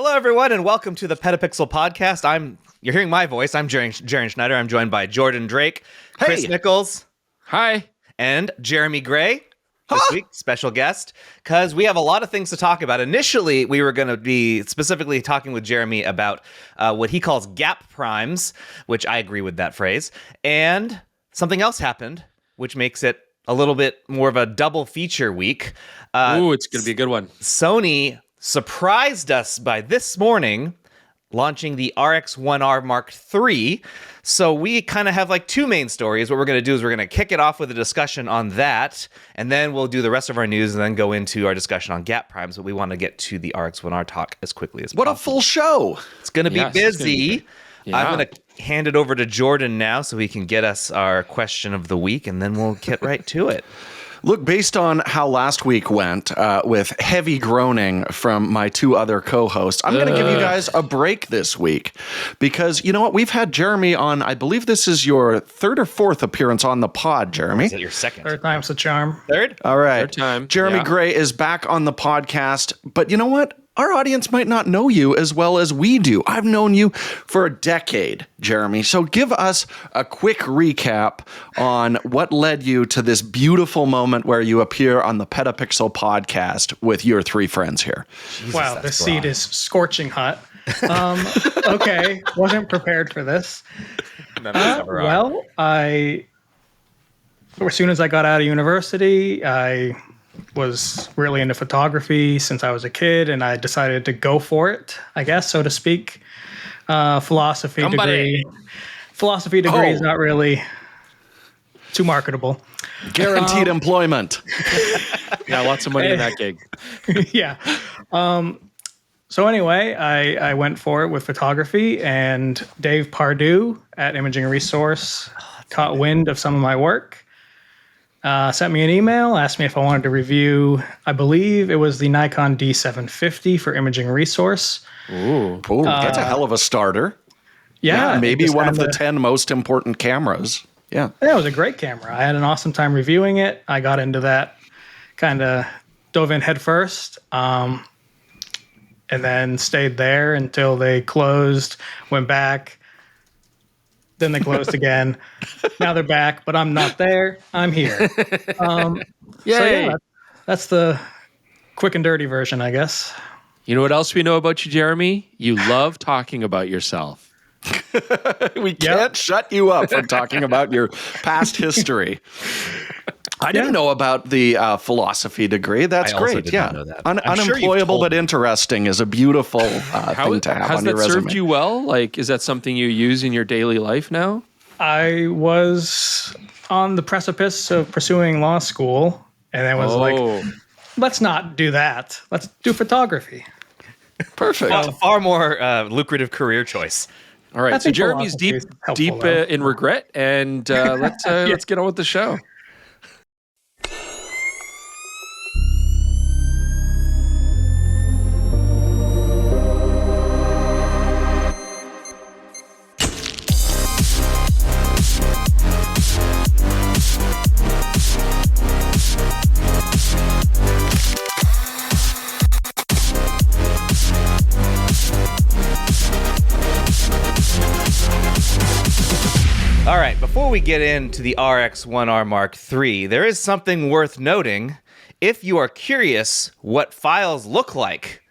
Hello, everyone, and welcome to the PetaPixel Podcast. You're hearing my voice. I'm Jaren Schneider. I'm joined by Jordan Drake, Chris Nichols, hi, and Jeremy Gray. This week, special guest, because we have a lot of things to talk about. Initially, we were going to be specifically talking with Jeremy about what he calls gap primes, which I agree with that phrase. And something else happened, which makes it a little bit more of a double feature week. It's going to be a good one. Sony surprised us by this morning launching the RX1R III. So we kind of have like two main stories. What we're going to do is we're going to kick it off with a discussion on that, and then we'll do the rest of our news and then go into our discussion on gap primes. But we want to get to the RX1R talk as quickly as possible. What a full show. It's going to be busy. Yeah. I'm going to hand it over to Jordan now so he can get us our question of the week, and then we'll get right to it. Look, based on how last week went with heavy groaning from my two other co-hosts, I'm going to give you guys a break this week because, you know what, we've had Jeremy on, I believe this is your third or fourth appearance on the pod, Jeremy. Is it your second? Third time's the charm. Third? All right. Third time. Jeremy Gray is back on the podcast, but you know what? Our audience might not know you as well as we do. I've known you for a decade, Jeremy. So give us a quick recap on what led you to this beautiful moment where you appear on the PetaPixel podcast with your three friends here. Jesus, wow, this seat is scorching hot. Okay, wasn't prepared for this. Well, as soon as I got out of university, I was really into photography since I was a kid, and I decided to go for it, I guess, so to speak. Philosophy degree is not really too marketable. Guaranteed employment. Yeah, lots of money in that gig. Yeah. So anyway, I went for it with photography, and Dave Pardue at Imaging Resource caught wind of some of my work. Sent me an email, asked me if I wanted to review, I believe it was the Nikon D750 for Imaging Resource. Ooh, that's a hell of a starter. Yeah. Maybe one of the 10 most important cameras. Yeah. It was a great camera. I had an awesome time reviewing it. I got into that, kind of dove in head first, and then stayed there until they closed, went back. Then they closed again. Now they're back, but I'm not there. I'm here. So yeah, that's the quick and dirty version, I guess. You know what else we know about you, Jeremy? You love talking about yourself. We can't shut you up from talking about your past history. I didn't know about the philosophy degree. That's great. Did not know that. Unemployable but interesting is a beautiful thing to have on your resume. Has that served you well? Like, is that something you use in your daily life now? I was on the precipice of pursuing law school, and I was like, let's not do that. Let's do photography. Perfect. Far more lucrative career choice. All right. So Jeremy's deep in regret, and let's get on with the show. All right, before we get into the RX1R III, there is something worth noting. If you are curious what files look like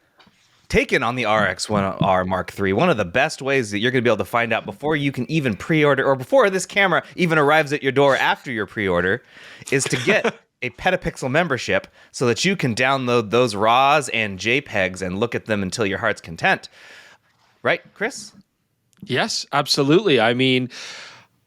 taken on the RX1R III, one of the best ways that you're going to be able to find out before you can even pre-order, or before this camera even arrives at your door after your pre-order, is to get a PetaPixel membership so that you can download those RAWs and JPEGs and look at them until your heart's content. Right, Chris? Yes, absolutely. I mean,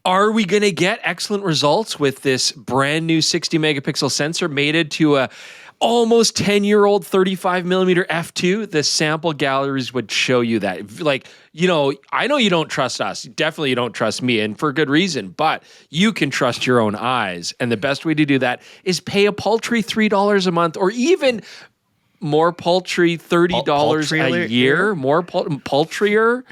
are we going to get excellent results with this brand new 60 megapixel sensor mated to a almost 10-year-old 35 millimeter f2? The sample galleries would show you that. Like, you know, I know you don't trust us. Definitely you don't trust me, and for good reason, but you can trust your own eyes. And the best way to do that is pay a paltry $3 a month, or even more paltry $30 Paltry a alert year, here? more paltrier.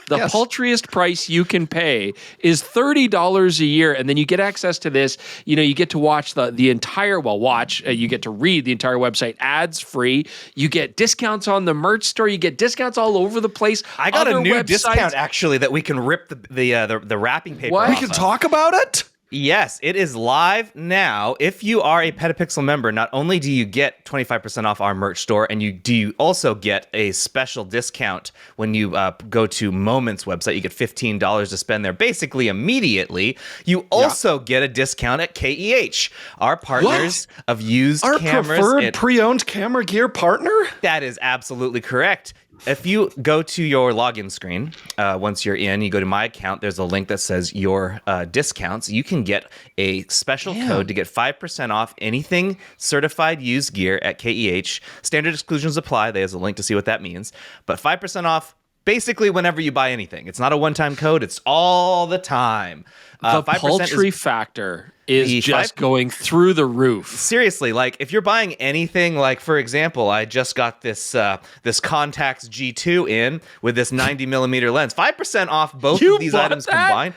The Yes. paltriest price you can pay is $30 a year, and then you get access to this. You get to watch the entire. You get to read the entire website ads free. You get discounts on the merch store. You get discounts all over the place. I got a Other new websites- discount actually that we can rip the wrapping paper What? off We can of. talk about it? Yes, it is live now. If you are a PetaPixel member, not only do you get 25% off our merch store, and you also get a special discount when you go to Moment's website. You get $15 to spend there basically immediately. You also get a discount at KEH, our partners of used Our cameras. preferred pre-owned camera gear partner? That is absolutely correct. If you go to your login screen, once you're in, you go to my account, there's a link that says your discounts. You can get a special code to get 5% off anything certified used gear at KEH. Standard exclusions apply. There's a link to see what that means. But 5% off basically whenever you buy anything. It's not a one-time code. It's all the time. The 5% paltry is factor is the just 5 going through the roof. seriously, like if you're buying anything, like for example, I just got this Contax G2 in with this 90mm lens, 5% off both You of these bought items that? combined.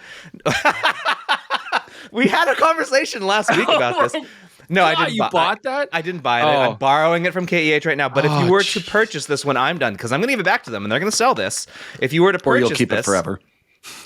We had a conversation last week about this. No, I God, didn't. you bought that? I didn't buy it. Oh. I'm borrowing it from KEH right now. But if Oh, you were to purchase this when I'm done, because I'm going to give it back to them and they're going to sell this. If you were to Or purchase you'll keep this, it forever.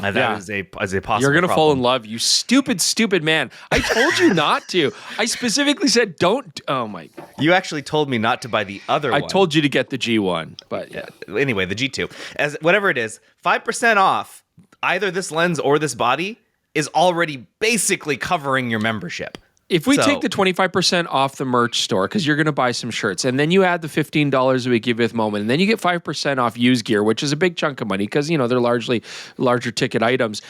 that Yeah. is a possible. You're gonna fall in problem. love, you stupid man. I told you not to. I specifically said don't. Oh my! You actually told me not to buy the other I one. told you to get the G1, but yeah. Anyway, the G2, as whatever it is, 5% off either this lens or this body is already basically covering your membership. If we So- take the 25% off the merch store, because you're going to buy some shirts, and then you add the $15 that we give you with Moment, and then you get 5% off used gear, which is a big chunk of money because, they're largely larger ticket items.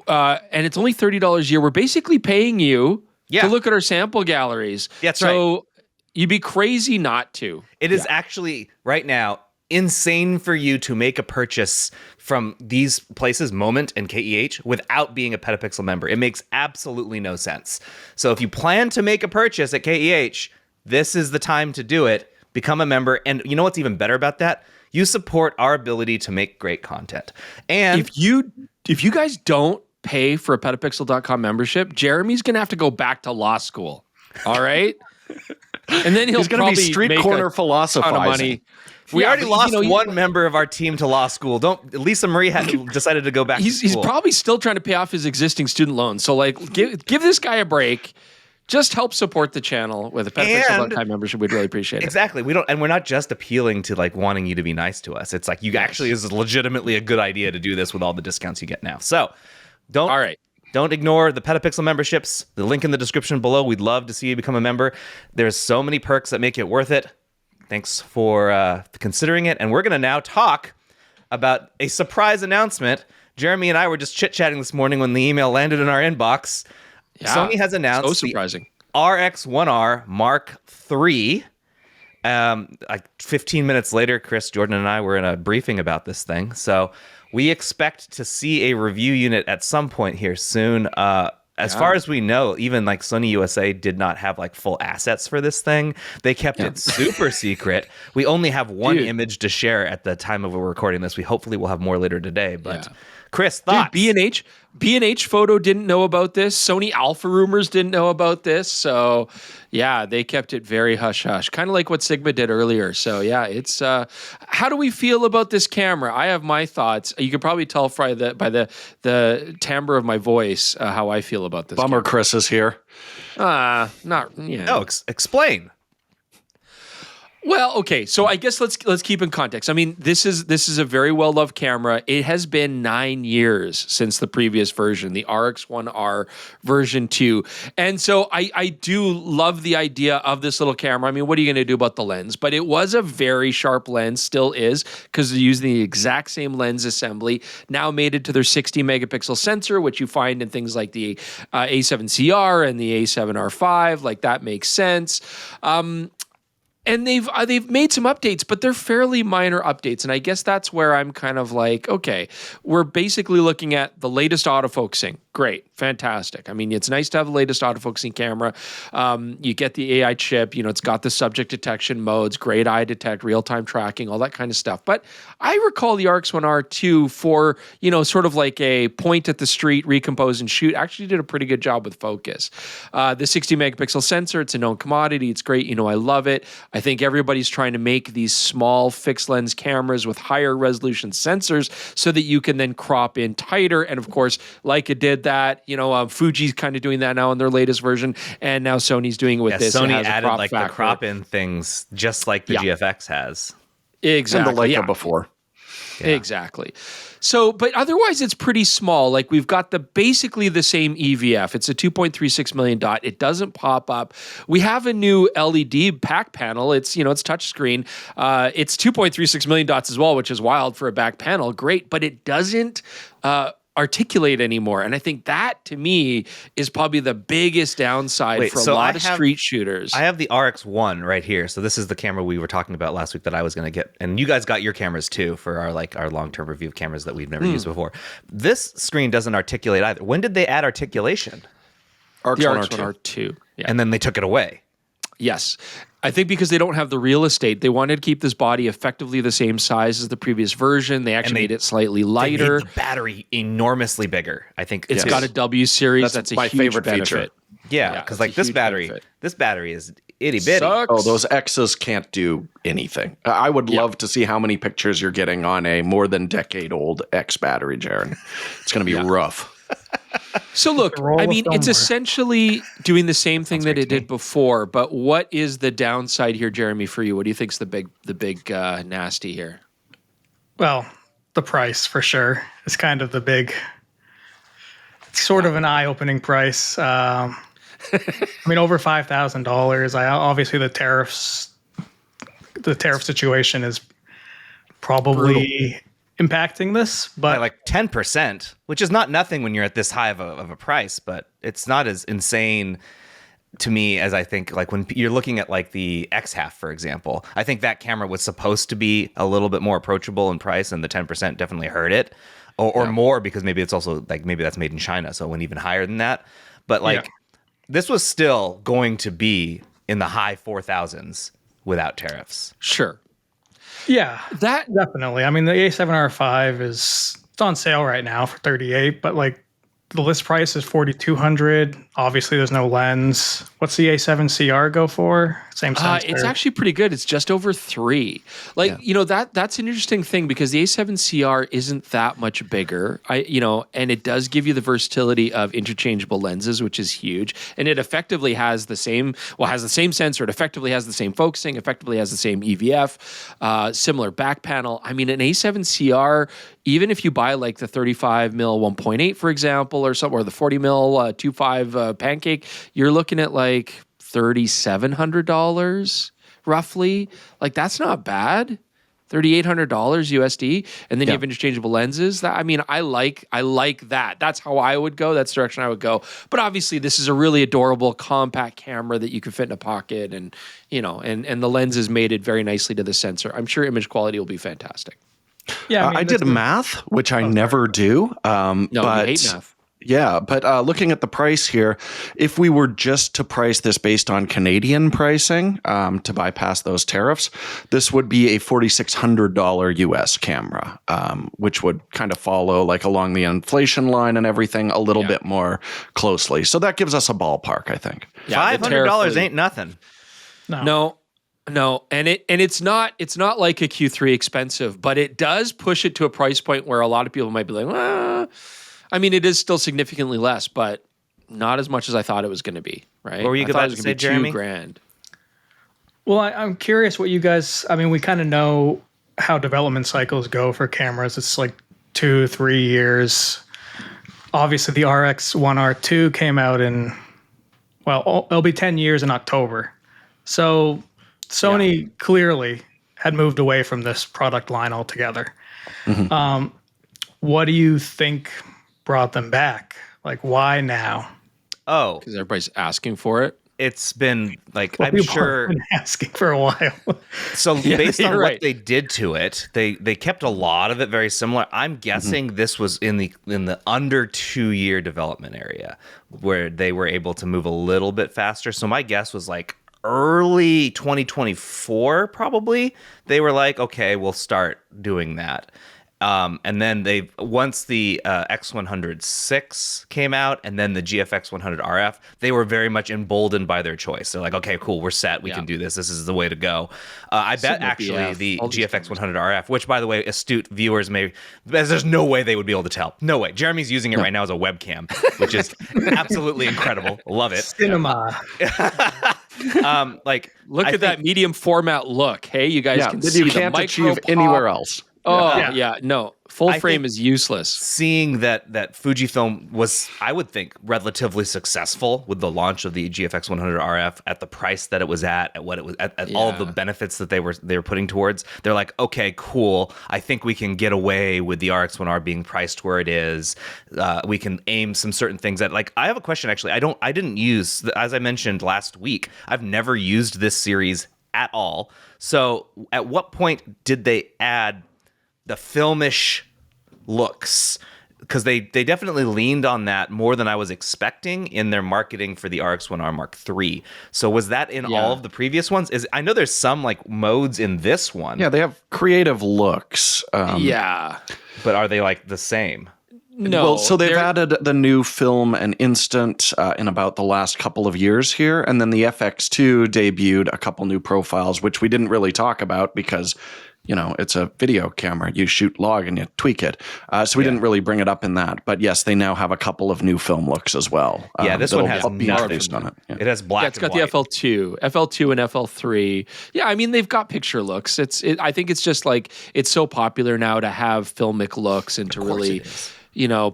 And it's only $30 a year. We're basically paying you to look at our sample galleries. That's so you'd be crazy not to. It is actually right now insane for you to make a purchase from these places, Moment and KEH, without being a PetaPixel member. It makes absolutely no sense. So if you plan to make a purchase at KEH, this is the time to do it. Become a member. And you know what's even better about that? You support our ability to make great content. And If you guys don't pay for a petapixel.com membership, Jeremy's going to have to go back to law school. All right? And then he's going to be street corner ton philosophizing. of money. we already but, lost you one member of our team to law school. Lisa Marie had decided to go back to He's school. probably still trying to pay off his existing student loans. So give this guy a break. Just help support the channel with a petapixel.com membership. We'd really appreciate it. Exactly. We're not just appealing to wanting you to be nice to us. It's you actually is legitimately a good idea to do this with all the discounts you get now. So All right. Don't ignore the PetaPixel memberships. The link in the description below. We'd love to see you become a member. There's so many perks that make it worth it. Thanks for considering it. And we're going to now talk about a surprise announcement. Jeremy and I were just chit-chatting this morning when the email landed in our inbox. Yeah, Sony has announced so surprising. the RX1R Mark III. 15 minutes later, Chris, Jordan, and I were in a briefing about this thing. So we expect to see a review unit at some point here soon. As far as we know, even Sony USA did not have full assets for this thing. They kept it super secret. We only have one image to share at the time of we're recording this. We hopefully will have more later today. But Chris, thoughts? B&H Photo didn't know about this. Sony Alpha Rumors didn't know about this. So, yeah, they kept it very hush-hush. Kind of like what Sigma did earlier. So, yeah, it's... how do we feel about this camera? I have my thoughts. You can probably tell by the timbre of my voice how I feel about this Bummer Chris is here. Not... Yeah. No, explain. Well, okay, so I guess let's keep in context. I mean, this is a very well-loved camera. It has been 9 years since the previous version, the RX1R version 2. And so I do love the idea of this little camera. I mean, what are you going to do about the lens? But it was a very sharp lens, still is, because they're using the exact same lens assembly, now mated to their 60-megapixel sensor, which you find in things like the A7CR and the A7R5. That makes sense. And they've made some updates, but they're fairly minor updates. And I guess that's where I'm kind of like, okay, we're basically looking at the latest autofocusing. Great, fantastic. I mean, it's nice to have the latest autofocusing camera. You get the AI chip, it's got the subject detection modes, great eye detect, real-time tracking, all that kind of stuff. But I recall the RX1R II for, sort of like a point at the street, recompose and shoot, actually did a pretty good job with focus. The 60 megapixel sensor, it's a known commodity. It's great. I love it. I think everybody's trying to make these small fixed lens cameras with higher resolution sensors so that you can then crop in tighter. And of course, Leica did that. Fuji's kind of doing that now in their latest version, and now Sony's doing it with this. Sony it has added like factor. the crop in things, just like the GFX has. Exactly. And the Leica before. Yeah. Exactly. So, but otherwise it's pretty small. Like we've got basically the same EVF. It's a 2.36 million dot. It doesn't pop up. We have a new LED back panel. It's, it's touchscreen. It's 2.36 million dots as well, which is wild for a back panel. Great. But it doesn't, articulate anymore. And I think that to me is probably the biggest downside for a lot of street shooters. I have the RX1 right here. So this is the camera we were talking about last week that I was going to get. And you guys got your cameras too for our long-term review of cameras that we've never used before. This screen doesn't articulate either. When did they add articulation? The RX1R II. Yeah. And then they took it away. Yes. I think because they don't have the real estate, they wanted to keep this body effectively the same size as the previous version. They actually made it slightly lighter. They made the battery enormously bigger. I think it's got a W series. That's my a huge favorite benefit. feature. Yeah, because like this battery is itty bitty. Oh, those X's can't do anything. I would love to see how many pictures you're getting on a more than decade-old X battery, Jaron. It's going to be rough. So look, I mean, it's essentially doing the same thing that it did before, but what is the downside here, Jeremy, for you? What do you think's the big nasty here? Well, the price for sure is kind of the big, sort of an eye-opening price. I mean, over $5,000. Obviously the tariff situation is probably impacting this, but by like 10%, which is not nothing when you're at this high of a price, but it's not as insane to me as I think like when you're looking at like the X half, for example. I think that camera was supposed to be a little bit more approachable in price, and the 10% definitely hurt it, or more, because maybe it's also like maybe that's made in China, so it went even higher than that. But like this was still going to be in the high 4,000s without tariffs. Sure. Yeah, that definitely. I mean, the A7R V it's on sale right now for $38,000, but like the list price is $4,200. Obviously, there's no lens. What's the A7CR go for? Same sensor. It's actually pretty good. It's just over $3,000. Like, that's an interesting thing because the A7CR isn't that much bigger. And it does give you the versatility of interchangeable lenses, which is huge. And it effectively has the same sensor. It effectively has the same focusing, effectively has the same EVF, similar back panel. I mean, an A7CR, even if you buy like the 35 mil 1.8, for example, or something, or the 40 mil 2.5 pancake, you're looking at like $3,700 roughly. Like that's not bad. $3,800 USD, and then you have interchangeable lenses. I like that. That's how I would go. That's the direction I would go. But obviously, this is a really adorable compact camera that you can fit in a pocket, and and the lens is mated very nicely to the sensor. I'm sure image quality will be fantastic. Yeah, I did math, which I never do. No, but you hate math. Yeah, but looking at the price here, if we were just to price this based on Canadian pricing to bypass those tariffs, this would be a $4,600 US camera, which would kind of follow like along the inflation line and everything a little bit more closely. So that gives us a ballpark, I think. Yeah, $500 ain't nothing. No, and it's not like a Q3 expensive, but it does push it to a price point where a lot of people might be like, I mean, it is still significantly less, but not as much as I thought it was going to be, right? What were you about to say, Jeremy? $2,000. Well, I'm curious what you guys, I mean, we kind of know how development cycles go for cameras. It's like 2-3 years. Obviously, the RX1R II came out it'll be 10 years in October. So Sony clearly had moved away from this product line altogether. Mm-hmm. What do you think brought them back? Like, why now? Oh, because everybody's asking for it. it's been like, Well, I'm people sure. have been asking for a while. So based on you're what right. they did to it, they kept a lot of it very similar. I'm guessing this was in the under 2-year development area where they were able to move a little bit faster. So my guess was like early 2024, probably. They were like, okay, we'll start doing that. And then once the X100 came out and then the GFX 100 RF, they were very much emboldened by their choice. They're like, okay, cool, we're set. We can do this. This is the way to go. I bet actually the GFX 100 RF, which by the way, astute viewers there's no way they would be able to tell. No way. Jeremy's using it right now as a webcam, which is absolutely incredible. Love it. Cinema. Look at that medium format look. Hey, you guys can see you can't the achieve micro anywhere pop. else. Oh, yeah. No. Full frame is useless. Seeing that Fujifilm was, I would think, relatively successful with the launch of the GFX 100 RF at the price that it was at what it was at all of the benefits that they were putting towards. They're like, okay, cool. I think we can get away with the RX1R being priced where it is. We can aim some certain things at. Like, I have a question actually. I didn't use, as I mentioned last week, I've never used this series at all. So, at what point did they add the filmish looks? Because they definitely leaned on that more than I was expecting in their marketing for the RX1R Mark III. So was that in all of the previous ones? I know there's some like modes in this one. Yeah, they have creative looks. But are they like the same? No. Well, so they've added the new film and instant in about the last couple of years here. And then the FX2 debuted a couple new profiles, which we didn't really talk about because, it's a video camera. You shoot log and you tweak it. So we didn't really bring it up in that. But yes, they now have a couple of new film looks as well. This one has based on it. Yeah. It has black. Yeah, it's got and the white. FL2 and FL3. Yeah, I mean they've got picture looks. I think it's just like it's so popular now to have filmic looks and to really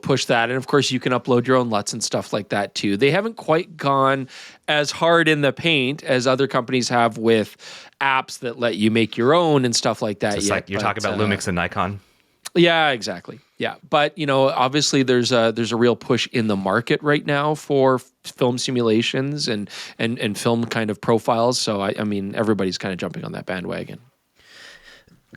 push that. And of course you can upload your own LUTs and stuff like that too. They haven't quite gone as hard in the paint as other companies have with apps that let you make your own and stuff like that. It's like you're talking about Lumix and Nikon. Yeah, exactly. Yeah. But, obviously there's a real push in the market right now for film simulations and film kind of profiles. So I mean, everybody's kind of jumping on that bandwagon.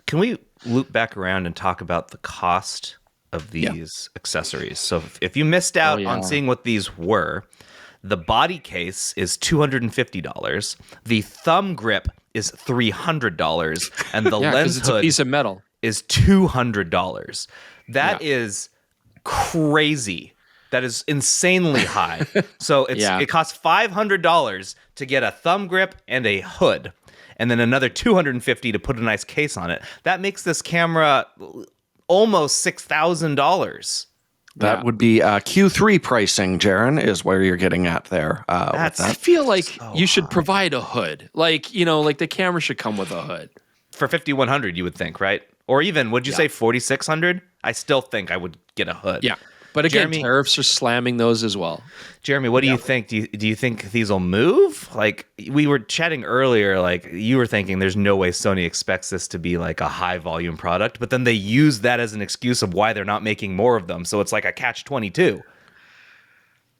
Can we loop back around and talk about the cost of these accessories? So if you missed out on seeing what these were, the body case is $250. The thumb grip is $300, and the lens it's hood a piece of metal is $200. That is crazy. That is insanely high. So it costs $500 to get a thumb grip and a hood, and then another $250 to put a nice case on it. That makes this camera almost $6,000. That would be Q3 pricing, Jaron, is where you're getting at there. I feel like you should provide a hood. Like the camera should come with a hood. For $5,100, you would think, right? Or even, would you say $4,600? I still think I would get a hood. Yeah. But again, Jeremy, tariffs are slamming those as well. Jeremy, what do you think? Do you think these will move? Like, we were chatting earlier, like you were thinking there's no way Sony expects this to be like a high volume product, but then they use that as an excuse of why they're not making more of them. So it's like a catch-22.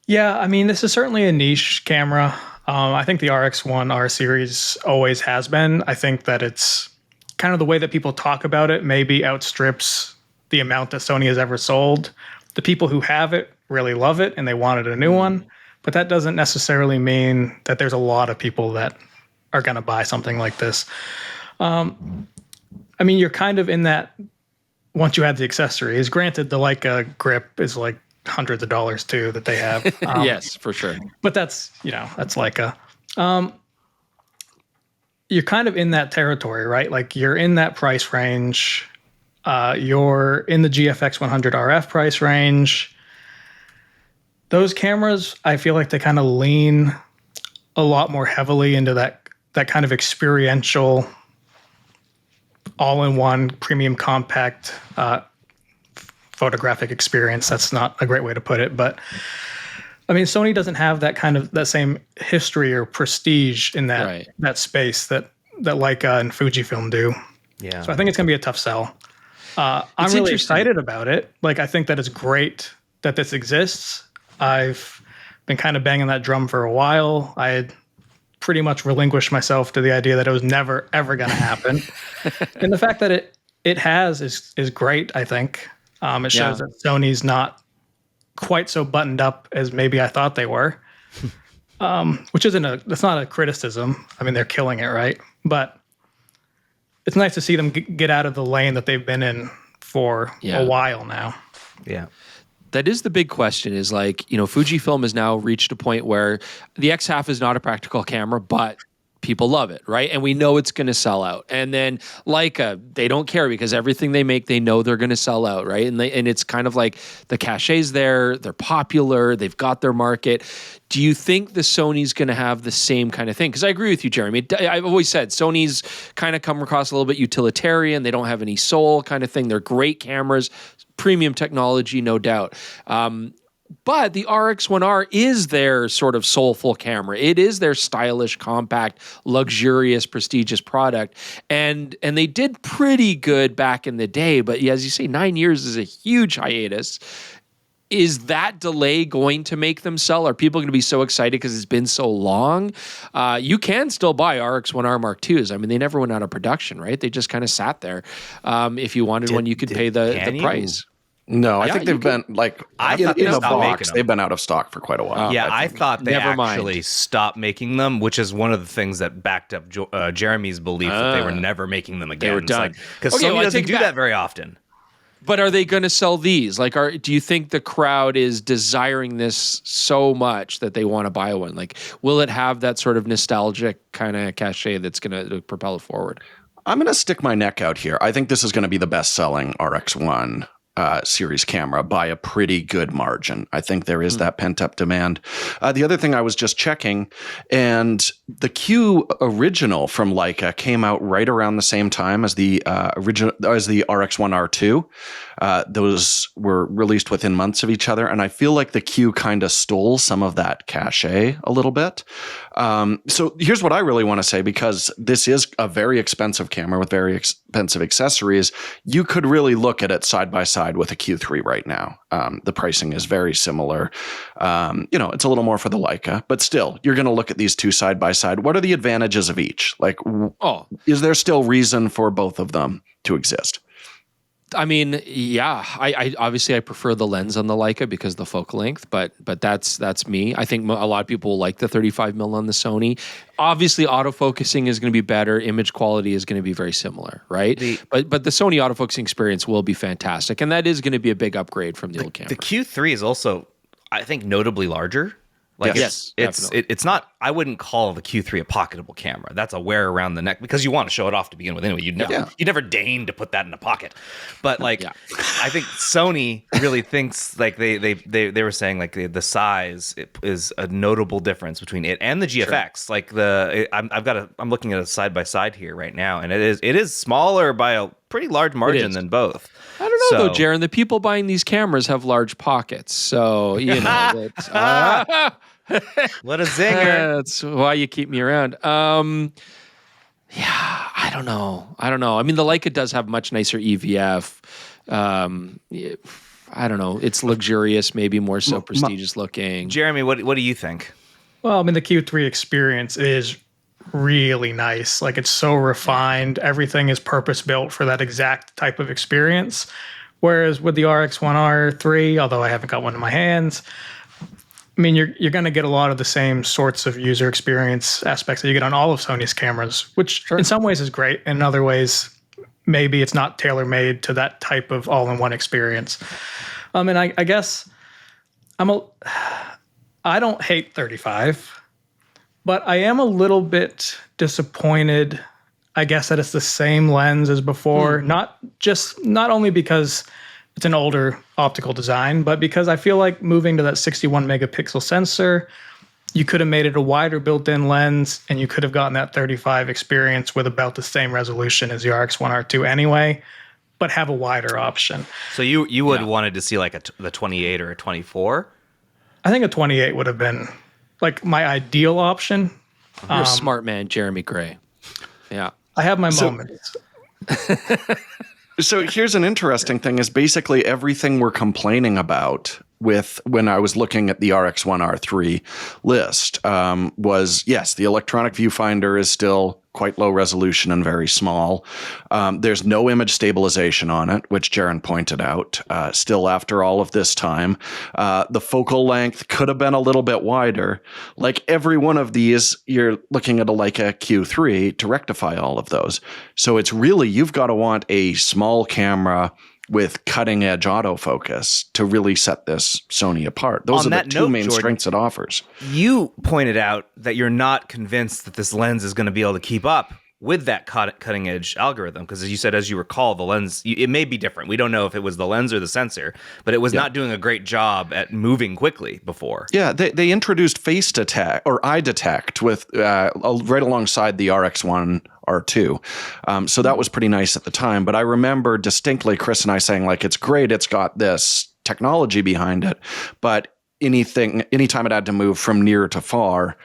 Yeah, I mean, this is certainly a niche camera. I think the RX1R series always has been. I think that it's kind of the way that people talk about it maybe outstrips the amount that Sony has ever sold. The people who have it really love it and they wanted a new one, but that doesn't necessarily mean that there's a lot of people that are going to buy something like this. I mean, you're kind of in that once you add the accessories. Granted, the Leica grip is like hundreds of dollars too that they have. Yes, for sure. But that's Leica. You're kind of in that territory, right? Like you're in that price range. You're in the GFX 100 RF price range. Those cameras, I feel like they kind of lean a lot more heavily into that kind of experiential, all-in-one premium compact photographic experience. That's not a great way to put it, but I mean, Sony doesn't have that same history or prestige in that space that Leica and Fujifilm do. Yeah. So I think it's going to be a tough sell. I'm really excited about it. Like, I think that it's great that this exists. I've been kind of banging that drum for a while. I had pretty much relinquished myself to the idea that it was never, ever going to happen. And the fact that it has is great, I think. It shows that Sony's not quite so buttoned up as maybe I thought they were, which that's not a criticism. I mean, they're killing it, right? But it's nice to see them get out of the lane that they've been in for a while now. Yeah. That is the big question, is like, you know, Fujifilm has now reached a point where the X-Half is not a practical camera, but people love it, right? And we know it's going to sell out. And then Leica, they don't care because everything they make, they know they're going to sell out, right? And it's kind of like the cachet's there, they're popular, they've got their market. Do you think the Sony's going to have the same kind of thing? Because I agree with you, Jeremy. I've always said Sony's kind of come across a little bit utilitarian. They don't have any soul kind of thing. They're great cameras, premium technology, no doubt. But the RX1R is their sort of soulful camera. It is their stylish, compact, luxurious, prestigious product. And they did pretty good back in the day. But as you say, 9 years is a huge hiatus. Is that delay going to make them sell? Are people going to be so excited because it's been so long? You can still buy RX1R Mark IIs. I mean, they never went out of production, right? They just kind of sat there. If you wanted one, you could pay the price. No, I think they've been like in the box. They've been out of stock for quite a while. I thought they actually stopped making them, which is one of the things that backed up Jeremy's belief that they were never making them again. They were done. Because Sony doesn't do that very often. But are they going to sell these? Like, do you think the crowd is desiring this so much that they want to buy one? Like, will it have that sort of nostalgic kind of cachet that's going to propel it forward? I'm going to stick my neck out here. I think this is going to be the best-selling RX1 series camera by a pretty good margin. I think there is that pent-up demand. The other thing I was just checking, and the Q original from Leica came out right around the same time as the RX1R II. Those were released within months of each other, and I feel like the Q kind of stole some of that cachet a little bit. So here's what I really want to say, because this is a very expensive camera with very expensive accessories. You could really look at it side by side with a Q3 right now. The pricing is very similar. It's a little more for the Leica, but still, you're going to look at these two side by side. What are the advantages of each? Like, is there still reason for both of them to exist? I mean, yeah, I obviously prefer the lens on the Leica because of the focal length, but that's me. I think a lot of people will like the 35mm on the Sony. Obviously, autofocusing is going to be better. Image quality is going to be very similar, right? But the Sony autofocusing experience will be fantastic, and that is going to be a big upgrade from the old camera. The Q3 is also, I think, notably larger. Like it's not. I wouldn't call the Q3 a pocketable camera. That's a wear around the neck because you want to show it off to begin with. Anyway, you never deign to put that in a pocket. But I think Sony really thinks like they were saying like the size is a notable difference between it and the GFX. Sure. Like I'm looking at a side by side here right now, and it is smaller by a pretty large margin than both. I don't know though, Jaron. The people buying these cameras have large pockets, so you know. What a zinger! That's why you keep me around. I don't know. I mean, the Leica does have much nicer EVF. I don't know. It's luxurious, maybe more so prestigious looking. Jeremy, what do you think? Well, I mean, the Q3 experience is really nice. Like, it's so refined. Everything is purpose built for that exact type of experience. Whereas with the RX1R III, although I haven't got one in my hands, I mean, you're going to get a lot of the same sorts of user experience aspects that you get on all of Sony's cameras, which in some ways is great. In other ways, maybe it's not tailor-made to that type of all-in-one experience. And I guess I don't hate 35, but I am a little bit disappointed, I guess, that it's the same lens as before. Not only because it's an older optical design, but because I feel like moving to that 61 megapixel sensor, you could have made it a wider built-in lens, and you could have gotten that 35 experience with about the same resolution as the RX1R II anyway, but have a wider option. So you would have wanted to see like the 28 or a 24? I think a 28 would have been like my ideal option. You're a smart man, Jeremy Gray. Yeah. I have my moments. So here's an interesting thing is basically everything we're complaining about with when I was looking at the RX1R III list was, yes, the electronic viewfinder is still quite low resolution and very small. There's no image stabilization on it, which Jaron pointed out, still after all of this time. The focal length could have been a little bit wider. Like every one of these, you're looking at a Leica Q3 to rectify all of those. So it's really, you've got to want a small camera with cutting edge autofocus to really set this Sony apart. Those are the two main strengths it offers. You pointed out that you're not convinced that this lens is going to be able to keep up with that cutting edge algorithm, because as you said, as you recall, the lens, it may be different. We don't know if it was the lens or the sensor, but it was not doing a great job at moving quickly before. Yeah, they introduced face detect or eye detect with right alongside the RX1 R2. So that was pretty nice at the time. But I remember distinctly Chris and I saying, like, it's great, it's got this technology behind it, but anytime it had to move from near to far,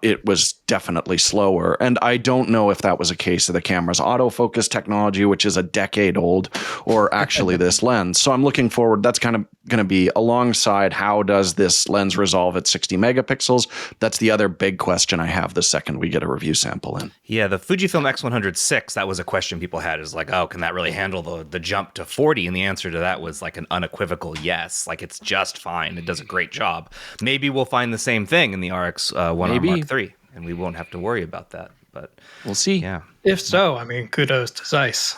it was definitely slower. And I don't know if that was a case of the camera's autofocus technology, which is a decade old, or actually this lens. So I'm looking forward. That's kind of going to be alongside how does this lens resolve at 60 megapixels? That's the other big question I have the second we get a review sample in. Yeah, the Fujifilm X100VI, that was a question people had, is like, oh, can that really handle the jump to 40? And the answer to that was like an unequivocal yes. Like, it's just fine. It does a great job. Maybe we'll find the same thing in the RX1R Mark III, and we won't have to worry about that. But we'll see. Yeah. If so, kudos to Zeiss.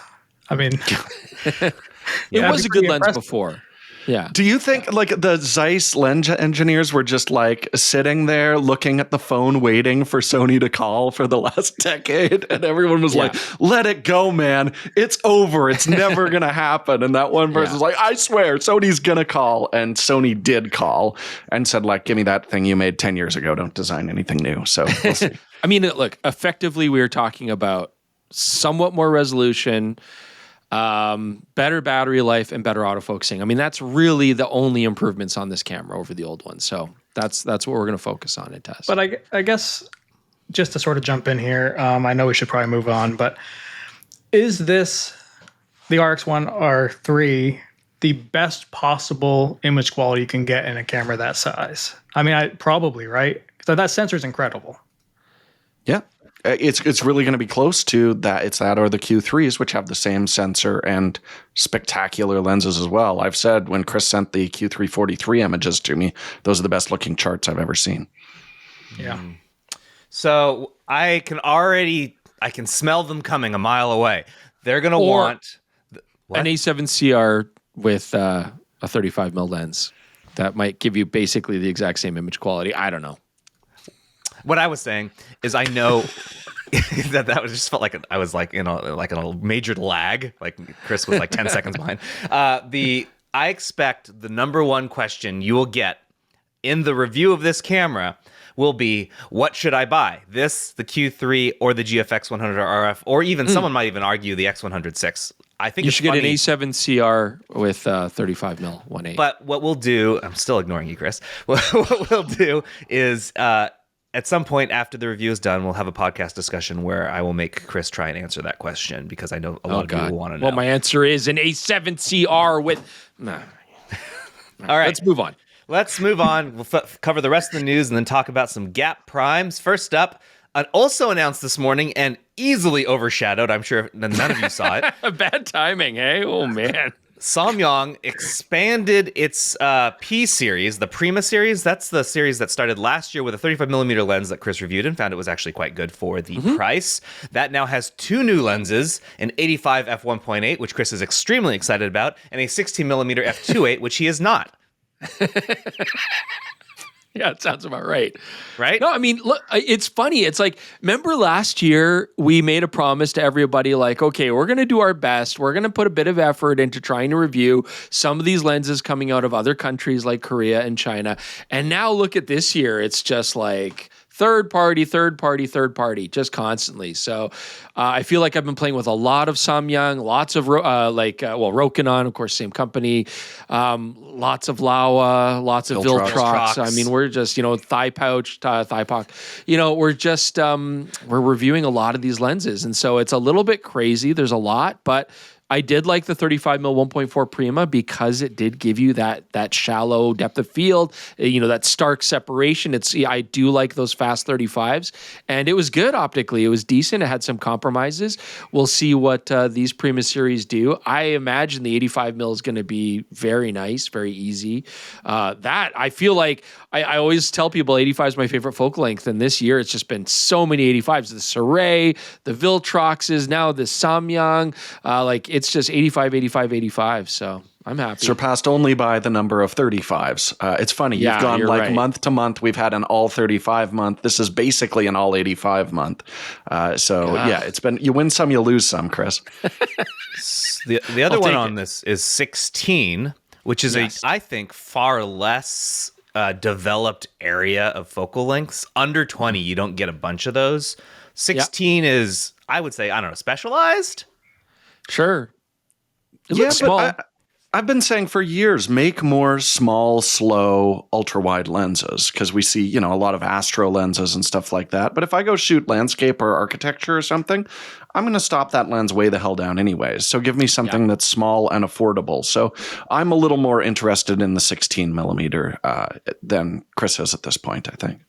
It was a good lens before. Yeah. Do you think like the Zeiss lens engineers were just like sitting there looking at the phone waiting for Sony to call for the last decade? And everyone was like, let it go, man. It's over. It's never going to happen. And that one person's like, I swear Sony's going to call. And Sony did call and said, like, give me that thing you made 10 years ago. Don't design anything new. So we'll see. Look, effectively, we were talking about somewhat more resolution, better battery life, and better autofocusing. That's really the only improvements on this camera over the old one. So that's what we're going to focus on in test. But I guess just to sort of jump in here, I know we should probably move on, but is this the RX1R III the best possible image quality you can get in a camera that size? Probably, right? So that sensor is incredible. Yeah. It's really going to be close to that. It's that or the Q3s, which have the same sensor and spectacular lenses as well. I've said when Chris sent the Q343 images to me, those are the best looking charts I've ever seen. Yeah. So I can smell them coming a mile away. They're going to want an A7CR with a 35mm lens. That might give you basically the exact same image quality. I don't know. What I was saying is, I know that was just felt like I was like in a major lag. Like Chris was like 10 seconds behind. I expect the number one question you will get in the review of this camera will be, what should I buy? This, the Q3, or the GFX 100 RF, or even someone might even argue the X100VI. I think you should get an A7CR with 35mm 1.8. But what we'll do, I'm still ignoring you, Chris. What we'll do is, at some point after the review is done, we'll have a podcast discussion where I will make Chris try and answer that question, because I know a lot of people want to know. Well, my answer is an A7CR with... Nah. All right. Let's move on. Let's move on. We'll cover the rest of the news and then talk about some gap primes. First up, also announced this morning and easily overshadowed, I'm sure none of you saw it. Bad timing, hey? Oh, man. Samyang expanded its P series, the Prima series. That's the series that started last year with a 35mm lens that Chris reviewed and found it was actually quite good for the price. That now has two new lenses, an 85 f1.8, which Chris is extremely excited about, and a 16mm f2.8, which he is not. Yeah, it sounds about right. Right? No, look, it's funny. It's like, remember last year we made a promise to everybody, like, okay, we're going to do our best. We're going to put a bit of effort into trying to review some of these lenses coming out of other countries like Korea and China. And now look at this year. It's just like third party, just constantly. So I feel like I've been playing with a lot of Samyang, lots of Rokinon, of course, same company, lots of Laowa, lots of Viltrox. We're just, thigh pouch, thigh pock. We're just, we're reviewing a lot of these lenses. And so it's a little bit crazy. There's a lot, but I did like the 35mm 1.4 Prima because it did give you that shallow depth of field, that stark separation. I do like those fast 35s, and it was good optically. It was decent. It had some compromises. We'll see what these Prima series do. I imagine the 85mm is going to be very nice, very easy. That I feel like I always tell people 85 is my favorite focal length, and this year it's just been so many 85s. The Saray, the Viltroxes, now the Samyang, it's just 85, 85, 85. So I'm happy. Surpassed only by the number of 35s. It's funny. You've gone right. month to month. We've had an all 35 month. This is basically an all 85 month. It's been, you win some, you lose some, Chris. The other one on this is 16, which is I think far less developed area of focal lengths. Under 20, you don't get a bunch of those. 16 is, I would say, I don't know, specialized? Sure. It looks small. I've been saying for years, make more small, slow, ultra-wide lenses, because we see, a lot of astro lenses and stuff like that. But if I go shoot landscape or architecture or something, I'm going to stop that lens way the hell down anyways. So give me something that's small and affordable. So I'm a little more interested in the 16 millimeter than Chris is at this point, I think.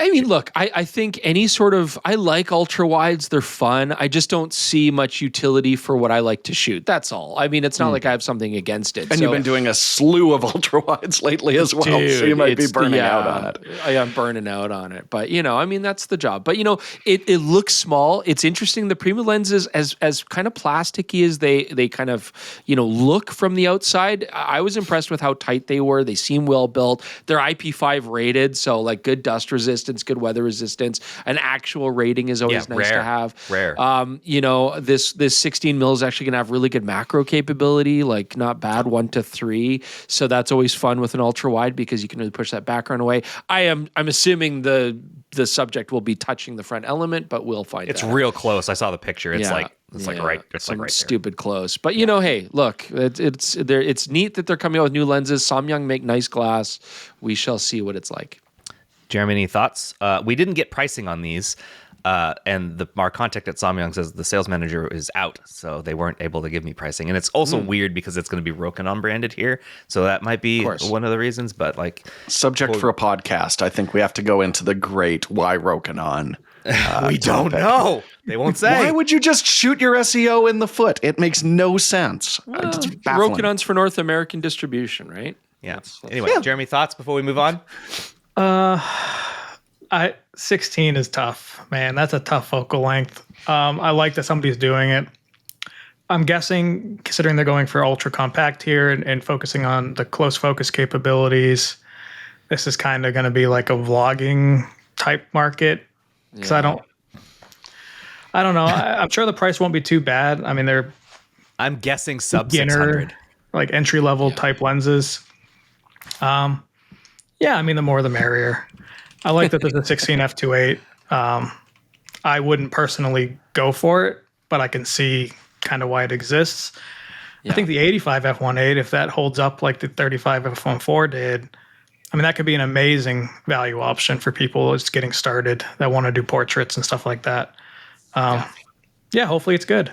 I mean, look, I think I like ultra wides. They're fun. I just don't see much utility for what I like to shoot. That's all. I mean, it's not like I have something against it. And you've been doing a slew of ultra wides lately as well. Dude, so you might be burning out on it. I'm burning out on it. But, that's the job. But, it looks small. It's interesting. The Prima lenses, as kind of plasticky as they kind of, look from the outside, I was impressed with how tight they were. They seem well built. They're IP5 rated, so like good dust resistance, good weather resistance. An actual rating is always nice to have. Rare. This 16 mil is actually going to have really good macro capability, like not bad 1:3. So that's always fun with an ultra wide because you can really push that background away. I'm assuming the subject will be touching the front element, but we'll find out. It's real close. I saw the picture. It's right there. Stupid close. But hey, look, it's neat that they're coming out with new lenses. Samyang make nice glass. We shall see what it's like. Jeremy, any thoughts? We didn't get pricing on these, and our contact at Samyang says the sales manager is out, so they weren't able to give me pricing. And it's also weird because it's going to be Rokinon branded here, so that might be one of the reasons. But subject for a podcast, I think we have to go into the great why Rokinon. We don't know. They won't say. Why would you just shoot your SEO in the foot? It makes no sense. It's baffling. Rokinon's for North American distribution, right? Yeah. Anyway, Jeremy, thoughts before we move on? 16 is tough, man. That's a tough focal length. I like that somebody's doing it. I'm guessing, considering they're going for ultra compact here and focusing on the close focus capabilities, this is kind of going to be like a vlogging type market. Because I don't know. I'm sure the price won't be too bad. I mean, I'm guessing sub 600, like entry level type lenses. I mean, the more the merrier. I like that there's a 16 f2.8. I wouldn't personally go for it, but I can see kind of why it exists. I think the 85 f1.8, if that holds up like the 35 f1.4 did, I mean, that could be an amazing value option for people just getting started that want to do portraits and stuff like that. Hopefully it's good.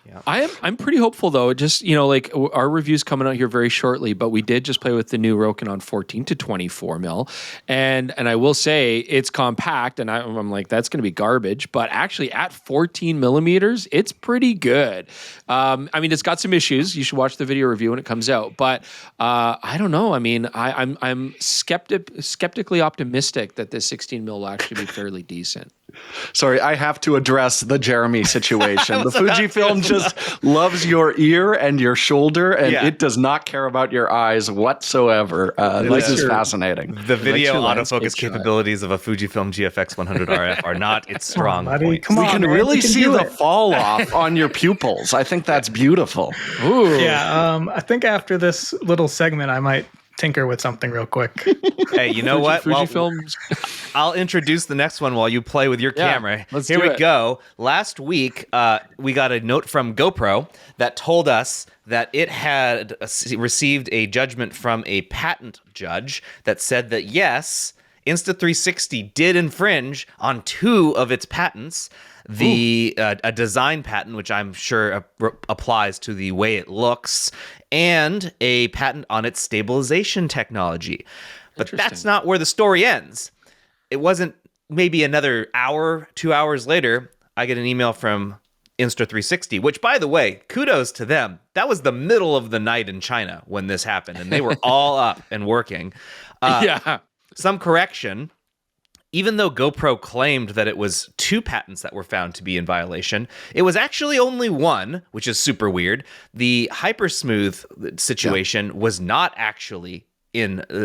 Yeah. I'm pretty hopeful though. Just our review's coming out here very shortly, but we did just play with the new Rokinon 14 to 24 mil, and I will say it's compact, and I'm like that's going to be garbage, but actually at 14 millimeters, it's pretty good. I mean, it's got some issues. You should watch the video review when it comes out, but I don't know. I mean, I'm skeptically optimistic that this 16 mil will actually be fairly decent. Sorry, I have to address the Jeremy situation. The Fujifilm just loves your ear and your shoulder, and it does not care about your eyes whatsoever. This is fascinating. The video autofocus capabilities of a Fujifilm GFX 100 RF are not its strong point. We can really see the fall off on your pupils. I think that's beautiful. Ooh. Yeah, I think after this little segment, I might tinker with something real quick. Hey, you know what? Fujifilms. I'll introduce the next one while you play with your camera. Here we go. Last week, we got a note from GoPro that told us that it had received a judgment from a patent judge that said that, yes, Insta360 did infringe on 2 of its patents. A design patent, which I'm sure applies to the way it looks, and a patent on its stabilization technology. But that's not where the story ends. It wasn't maybe another hour, 2 hours later, I get an email from Insta360, which, by the way, kudos to them. That was the middle of the night in China when this happened, and they were all up and working. Some correction. Even though GoPro claimed that it was 2 patents that were found to be in violation, it was actually only 1, which is super weird. The hypersmooth situation was not actually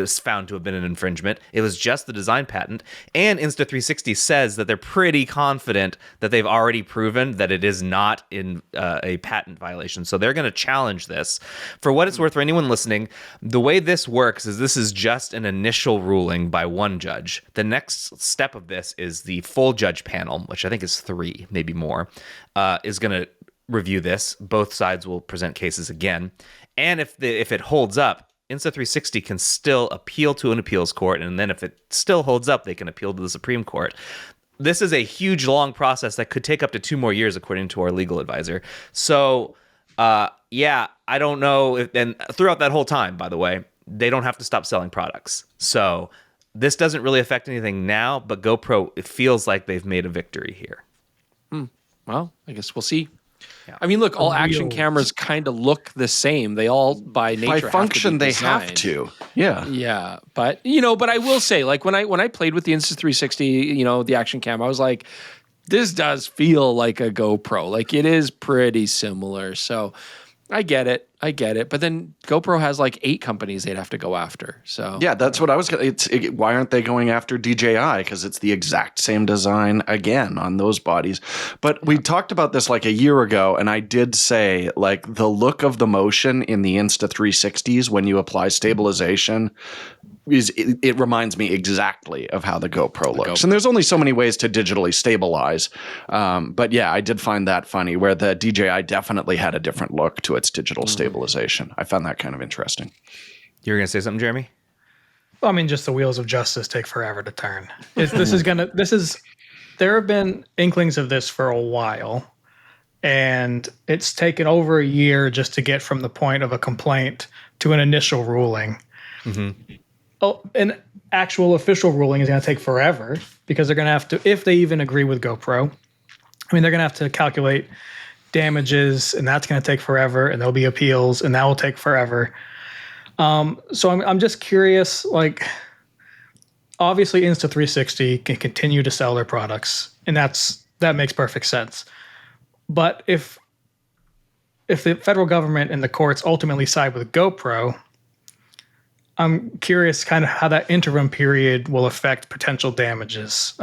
found to have been an infringement. It was just the design patent. And Insta360 says that they're pretty confident that they've already proven that it is not in a patent violation. So they're going to challenge this. For what it's worth, for anyone listening, the way this works is this is just an initial ruling by one judge. The next step of this is the full judge panel, which I think is 3, maybe more, is going to review this. Both sides will present cases again. And if it holds up, Insta360 can still appeal to an appeals court, and then if it still holds up, they can appeal to the Supreme Court. This is a huge, long process that could take up to 2 more years, according to our legal advisor. So, I don't know. And throughout that whole time, by the way, they don't have to stop selling products. So this doesn't really affect anything now, but GoPro, it feels like they've made a victory here. Well, I guess we'll see. Yeah. I mean, look, all action cameras kind of look the same. They all, by nature, by function, they have to. Yeah. Yeah. But, but I will say, like, when I played with the Insta360, the action cam, I was like, this does feel like a GoPro. Like, it is pretty similar. So I get it. But then GoPro has like 8 companies they'd have to go after. So yeah, that's what I was going to. Why aren't they going after DJI? Because it's the exact same design again on those bodies. But we talked about this like a year ago, and I did say like the look of the motion in the Insta360s when you apply stabilization it reminds me exactly of how the GoPro looks. And there's only so many ways to digitally stabilize. But yeah, I did find that funny where the DJI definitely had a different look to its digital stabilization. I found that kind of interesting. You were going to say something, Jeremy? Well, I mean, just the wheels of justice take forever to turn. There have been inklings of this for a while, and it's taken over a year just to get from the point of a complaint to an initial ruling. Mm-hmm. An actual official ruling is going to take forever because they're going to have to, if they even agree with GoPro, they're going to have to calculate damages, and that's going to take forever, and there'll be appeals, and that will take forever. So I'm just curious, like, obviously Insta360 can continue to sell their products, and that makes perfect sense. But if the federal government and the courts ultimately side with GoPro, I'm curious kind of how that interim period will affect potential damages.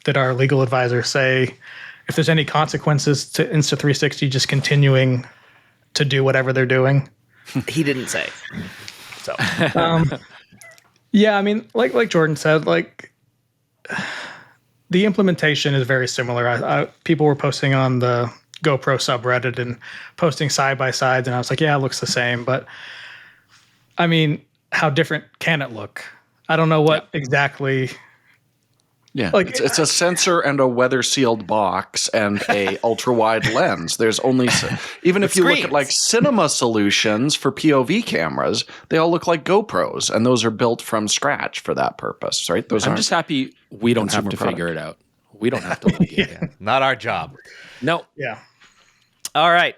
Did our legal advisor say if there's any consequences to Insta360 just continuing to do whatever they're doing? He didn't say. So, yeah, I mean, like Jordan said, like the implementation is very similar. People were posting on the GoPro subreddit and posting side by sides, and I was like, yeah, it looks the same. But I mean, how different can it look? I don't know what exactly. Yeah, like, it's a sensor and a weather sealed box and a ultra wide lens. There's only even if you look at like cinema solutions for POV cameras, they all look like GoPros, and those are built from scratch for that purpose, right? I'm just happy we don't have to figure it out. We don't have to look at it. Not our job. No. Yeah. All right,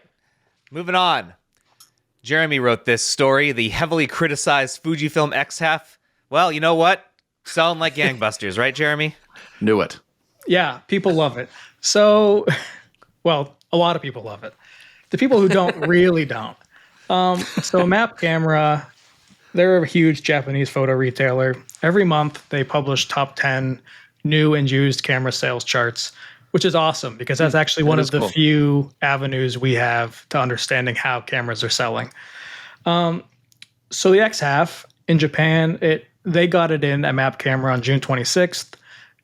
moving on. Jeremy wrote this story, the heavily criticized Fujifilm X half. Well, you know what? Selling like gangbusters, right, Jeremy? Knew it. Yeah, people love it. So, well, a lot of people love it. The people who don't really don't. So Map Camera, they're a huge Japanese photo retailer. Every month they publish top 10 new and used camera sales charts, which is awesome because that's actually one of the few avenues we have to understanding how cameras are selling. So the X half in Japan, they got it in at Map Camera on June 26th.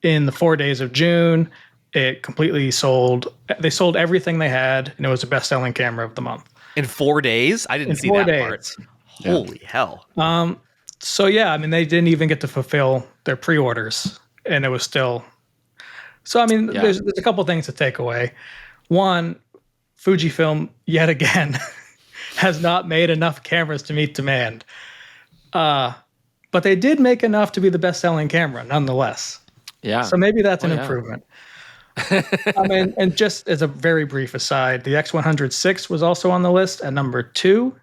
In the 4 days of June, it completely sold. They sold everything they had, and it was the best-selling camera of the month. In 4 days? I didn't see that part. Holy hell. So yeah, I mean, they didn't even get to fulfill their pre-orders, and it was still. So I mean, there's a couple things to take away. One, Fujifilm yet again has not made enough cameras to meet demand, but they did make enough to be the best-selling camera, nonetheless. Yeah. So maybe that's an improvement. I mean, and just as a very brief aside, the X106 was also on the list at number 2,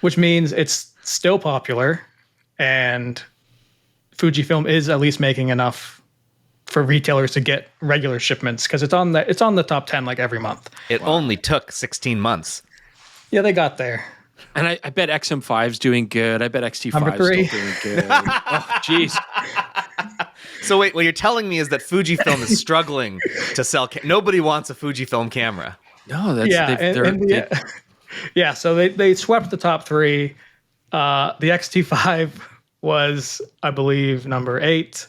which means it's still popular, and Fujifilm is at least making enough for retailers to get regular shipments, because it's on the top 10 like every month. It only took 16 months. Yeah, they got there. And I bet XM5's doing good. I bet XT5's Number 3. still doing good. Oh, jeez. So wait, what you're telling me is that Fujifilm is struggling to sell. Nobody wants a Fujifilm camera. No, that's yeah. So they swept the top 3. The XT5 was, I believe, number 8.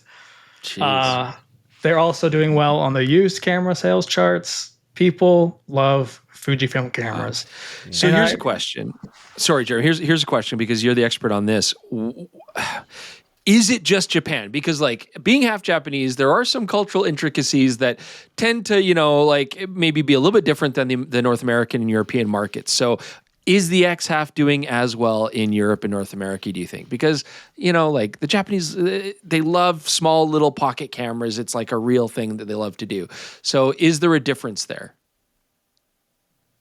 Jeez. They're also doing well on the used camera sales charts. People love Fujifilm cameras. So here's a question. Sorry, Jerry. Here's a question, because you're the expert on this. Is it just Japan? Because like being half Japanese, there are some cultural intricacies that tend to, like maybe be a little bit different than the North American and European markets. So is the X half doing as well in Europe and North America, do you think? Because, like the Japanese, they love small little pocket cameras. It's like a real thing that they love to do. So is there a difference there?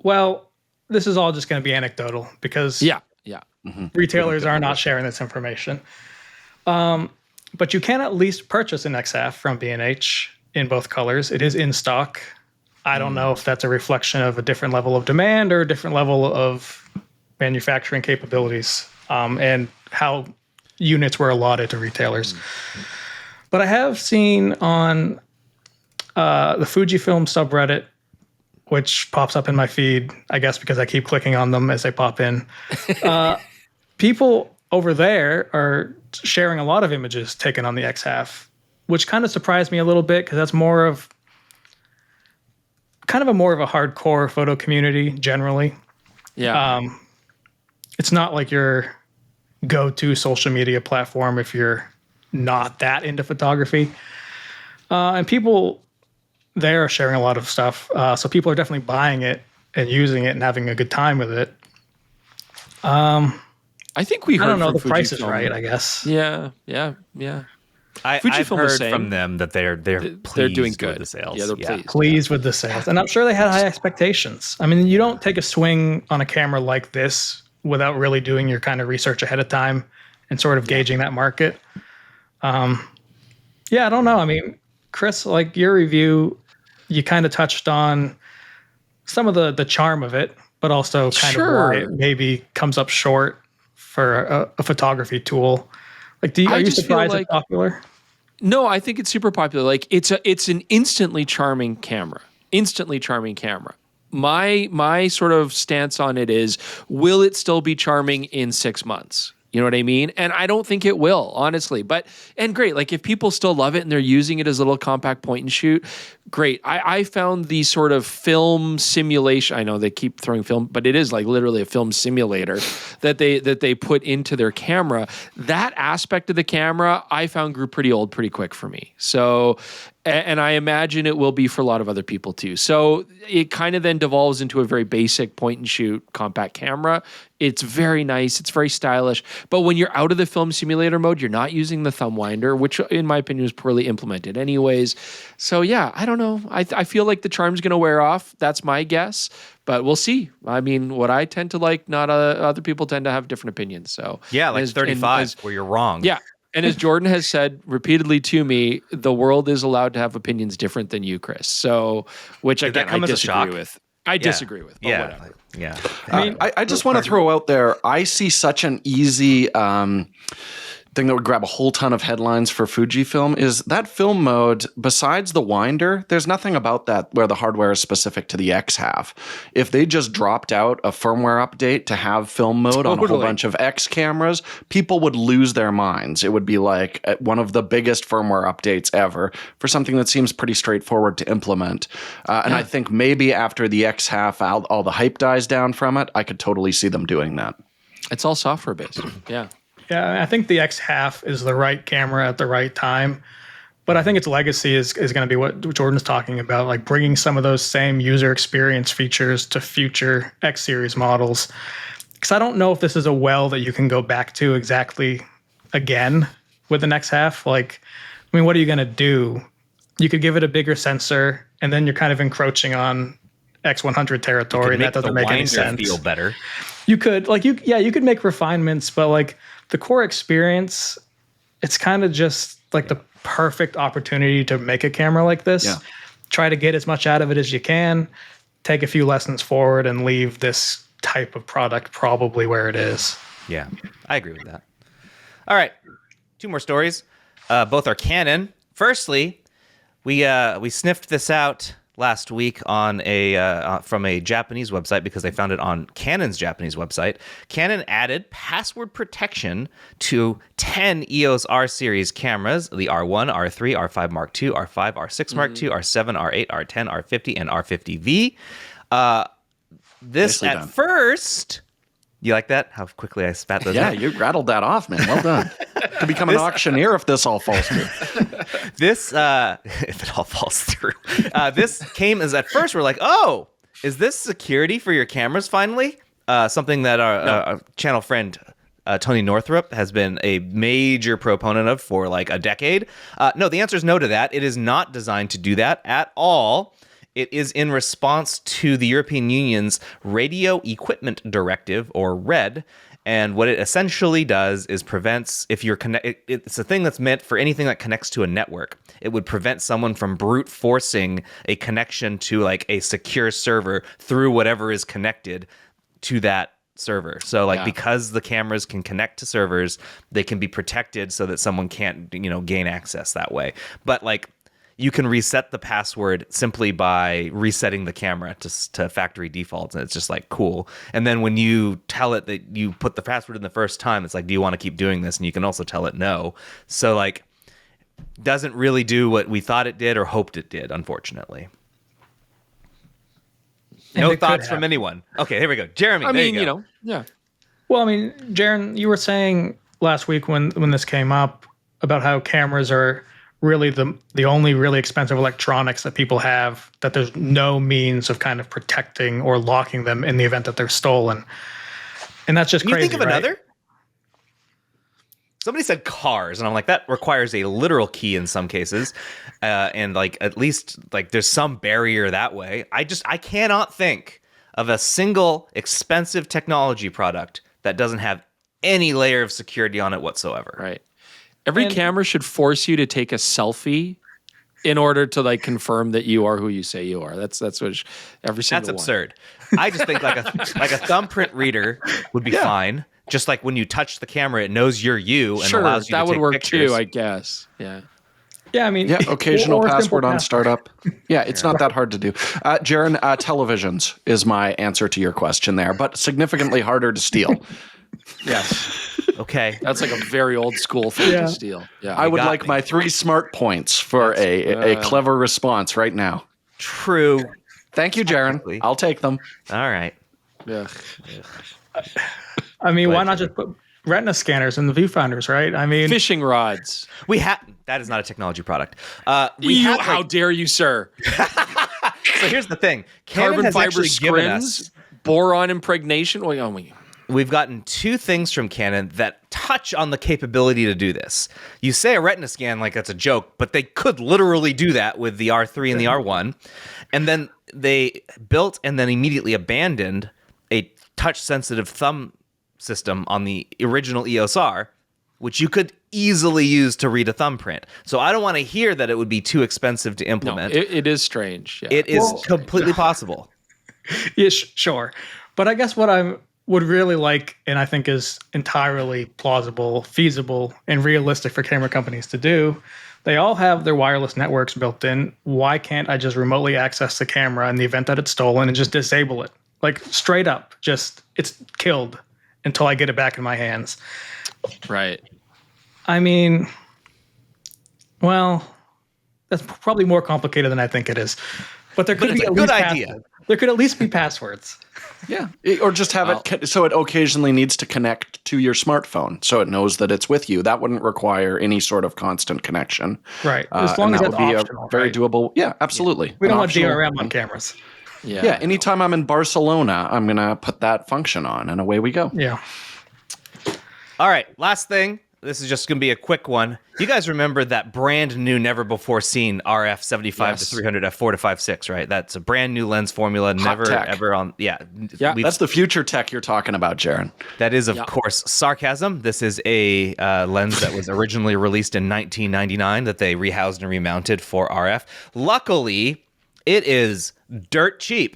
Well, this is all just going to be anecdotal, because retailers are not sharing this information. But you can at least purchase an X half from B&H in both colors. It is in stock. I don't know if that's a reflection of a different level of demand or a different level of manufacturing capabilities, and how units were allotted to retailers. But I have seen on the Fujifilm subreddit, which pops up in my feed, I guess because I keep clicking on them as they pop in, people over there are sharing a lot of images taken on the X half, which kind of surprised me a little bit, because that's more of a hardcore photo community generally. Yeah. It's not like your go-to social media platform if you're not that into photography. And people there are sharing a lot of stuff. So people are definitely buying it and using it and having a good time with it. I think we heard I don't know, from the price is Fujifilm. right, I guess. Yeah. I've heard from them that they're doing good with the sales. Yeah, they're Pleased with the sales. And I'm sure they had high expectations. I mean, you don't take a swing on a camera like this without really doing your kind of research ahead of time and sort of gauging that market. I don't know. I mean, Chris, like your review, you kind of touched on some of the charm of it, but also kind of why it maybe comes up short for a photography tool. Like, are you surprised it's popular? No, I think it's super popular. Like, it's an instantly charming camera. My sort of stance on it is, will it still be charming in 6 months? You know what I mean? And I don't think it will, honestly. And great, like if people still love it and they're using it as a little compact point and shoot, great. I found the sort of film simulation, I know they keep throwing film, but it is like literally a film simulator that they put into their camera. That aspect of the camera I found grew pretty old pretty quick for me. So, and I imagine it will be for a lot of other people too. So it kind of then devolves into a very basic point and shoot compact camera. It's very nice. It's very stylish. But when you're out of the film simulator mode, you're not using the thumb winder, which in my opinion is poorly implemented anyways. So yeah, I don't know. I feel like the charm's going to wear off. That's my guess, but we'll see. I mean, what I tend to like, not other people tend to have different opinions. So yeah, like 35 where you're wrong. Yeah. And as Jordan has said repeatedly to me, the world is allowed to have opinions different than you, Chris. So, which again, I disagree with. I disagree with. But whatever. Yeah. I mean, I just want to throw out there, I see such an easy thing that would grab a whole ton of headlines for Fujifilm is that film mode, besides the winder, there's nothing about that where the hardware is specific to the X half. If they just dropped out a firmware update to have film mode on a whole bunch of X cameras, people would lose their minds. It would be like one of the biggest firmware updates ever for something that seems pretty straightforward to implement. And I think maybe after the X half, all the hype dies down from it, I could totally see them doing that. It's all software based. Yeah. Yeah, I think the X1/2 is the right camera at the right time. But I think its legacy is going to be what Jordan's talking about, like bringing some of those same user experience features to future X series models. Because I don't know if this is a well that you can go back to exactly again with the X1/2. Like, I mean, what are you going to do? You could give it a bigger sensor, and then you're kind of encroaching on X100 territory. That doesn't make any sense. Feel better. You could you could make refinements, but like the core experience, it's kind of just like the perfect opportunity to make a camera like this. Yeah. Try to get as much out of it as you can, take a few lessons forward, and leave this type of product probably where it is. Yeah, I agree with that. All right, 2 more stories. Both are Canon. Firstly, we sniffed this out last week on from a Japanese website because they found it on Canon's Japanese website. Canon added password protection to 10 EOS R-series cameras: the R1, R3, R5 Mark II, R5, R6 Mark II, R7, R8, R10, R50, and R50V. This Nicely at done. First, you like that? How quickly I spat those Yeah, out? you rattled that off, man. Well done. To become an auctioneer if this all falls through. This, if it all falls through, this came as at first we're like, oh, is this security for your cameras finally? Something that our channel friend Tony Northrup has been a major proponent of for like a decade. No, the answer is no to that. It is not designed to do that at all. It is in response to the European Union's Radio Equipment Directive, or RED. And what it essentially does is prevents, if you're it's a thing that's meant for anything that connects to a network. It would prevent someone from brute forcing a connection to like a secure server through whatever is connected to that server. So like because the cameras can connect to servers, they can be protected so that someone can't, gain access that way. But like you can reset the password simply by resetting the camera to factory defaults, and it's just like cool. And then when you tell it that you put the password in the first time, it's like, do you want to keep doing this? And you can also tell it no. So like doesn't really do what we thought it did or hoped it did, unfortunately. No thoughts from anyone. Okay, here we go. Jeremy, I mean, there you go. yeah. Well, I mean, Jaron, you were saying last week when this came up about how cameras are really the only really expensive electronics that people have, that there's no means of kind of protecting or locking them in the event that they're stolen. And that's just Can crazy. you think of another? Somebody said cars, and I'm like, that requires a literal key in some cases. And like, at least like there's some barrier that way. I cannot think of a single expensive technology product that doesn't have any layer of security on it whatsoever. Right. Every camera should force you to take a selfie in order to like confirm that you are who you say you are. That's what every single That's absurd. I just think like a thumbprint reader would be fine. Just like when you touch the camera, it knows you're you and allows you to take pictures. That would work too, I guess. Yeah. Yeah, I mean, occasional or password on password. startup. Yeah, it's not that hard to do. Jaron, televisions is my answer to your question there, but significantly harder to steal. Yes. Okay. That's like a very old school thing to steal. Yeah. I would like my 3 smart points for a clever response right now. True. Thank you, Jaron. I'll take them. All right. Yeah. I mean, why not just put retina scanners in the viewfinders, right? I mean, Fishing rods. That is not a technology product. How dare you, sir? So here's the thing. Canon Carbon has fiber actually given us. scrims, boron impregnation. Oh my. We've gotten 2 things from Canon that touch on the capability to do this. You say a retina scan like that's a joke, but they could literally do that with the R3 and the R1. And then they built and then immediately abandoned a touch-sensitive thumb system on the original EOS R, which you could easily use to read a thumbprint. So I don't want to hear that it would be too expensive to implement. No, it is strange. Yeah. It is completely possible. yeah, sure. But I guess what I would really like, and I think is entirely plausible, feasible, and realistic for camera companies to do, they all have their wireless networks built in. Why can't I just remotely access the camera in the event that it's stolen and just disable it? Like straight up, just it's killed until I get it back in my hands. Right. I mean, well, that's probably more complicated than I think it is. But there could it's be a at good least idea. passwords. There could at least be passwords. Yeah, or just have it so it occasionally needs to connect to your smartphone, so it knows that it's with you. That wouldn't require any sort of constant connection, Right. As long as that that's would be optional. a very right? doable. Yeah, absolutely. We An don't want optional- DRM on cameras. Yeah, anytime I'm in Barcelona, I'm gonna put that function on, and away we go. Yeah. All right, last thing. This is just going to be a quick one. You guys remember that brand new, never before seen RF 75 to 300 f4 to 5.6, right? That's a brand new lens formula, never tech. ever on. Yeah, That's the future tech you're talking about, Jaron. that is of course sarcasm. This is a lens that was originally released in 1999 that they rehoused and remounted for RF. Luckily, it is dirt cheap.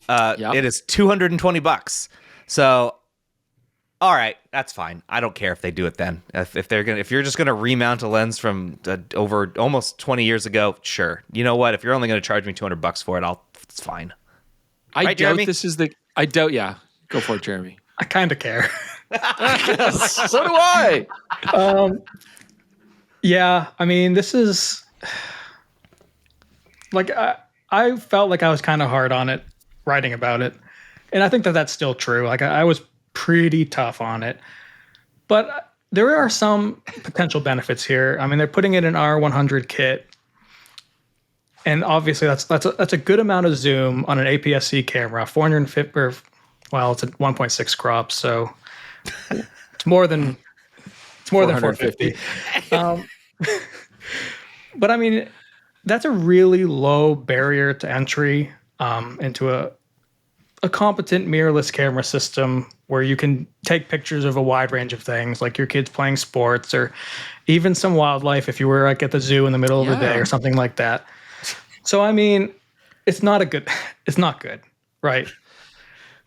It is $220. So. All right, that's fine. I don't care if they do it then. If you're just gonna remount a lens from over almost 20 years ago, sure. You know what? If you're only gonna charge me $200 for it, it's fine. I Right, doubt Jeremy? this is the. I doubt. Yeah, go for it, Jeremy. I kind of care. So do I. Yeah, I mean, this is like I felt like I was kind of hard on it writing about it, and I think that that's still true. Like I was pretty tough on it, but there are some potential benefits here. I mean, they're putting it in R100 kit, and obviously that's a good amount of zoom on an APS-C camera. 450, or well, it's a 1.6 crop, so it's more than 450. But I mean, that's a really low barrier to entry into a competent mirrorless camera system where you can take pictures of a wide range of things, like your kids playing sports or even some wildlife if you were like at the zoo in the middle of the day or something like that. So I mean, it's not good, right?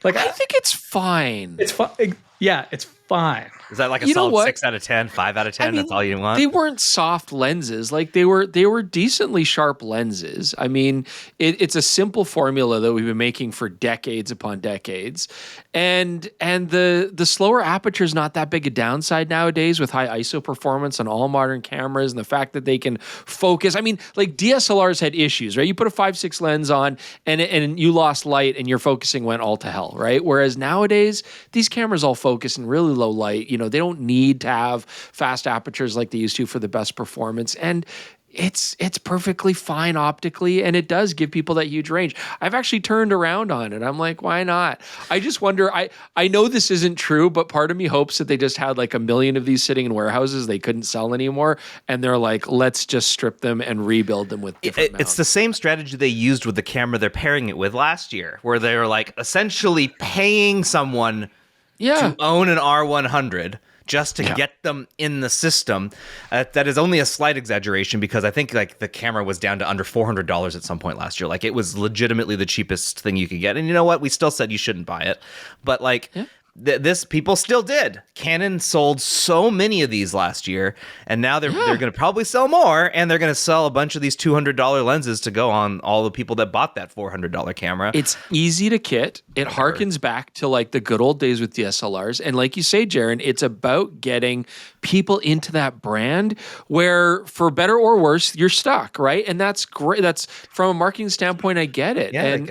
Like I think it's fine. it's fine. Yeah, it's fine. Is that like a You know solid what? 6 out of 10, 5 out of 10? I mean, That's all you want? They weren't soft lenses. Like they were decently sharp lenses. I mean, it's a simple formula that we've been making for decades upon decades. And the slower aperture is not that big a downside nowadays with high ISO performance on all modern cameras and the fact that they can focus. I mean, like DSLRs had issues, right? You put a 5.6 lens on and you lost light and your focusing went all to hell, right? Whereas nowadays, these cameras all focus in really low light. You know, they don't need to have fast apertures like they used to for the best performance. And it's perfectly fine optically, and it does give people that huge range. I've actually turned around on it. I'm like, why not? I just wonder, I know this isn't true, but part of me hopes that they just had like 1 million of these sitting in warehouses they couldn't sell anymore, and they're like, let's just strip them and rebuild them with different mounts. It's the same strategy they used with the camera they're pairing it with last year, where they were like essentially paying someone to own an R100 just to get them in the system. That is only a slight exaggeration because I think like the camera was down to under $400 at some point last year. Like it was legitimately the cheapest thing you could get. And you know what? We still said you shouldn't buy it. But like this people still did. Canon sold so many of these last year, and now they're going to probably sell more, and they're going to sell a bunch of these $200 lenses to go on all the people that bought that $400 camera. It's easy to kit. It harkens back to like the good old days with DSLRs. And like you say, Jaron, it's about getting people into that brand where, for better or worse, you're stuck, right? And that's great. That's from a marketing standpoint, I get it. Yeah, and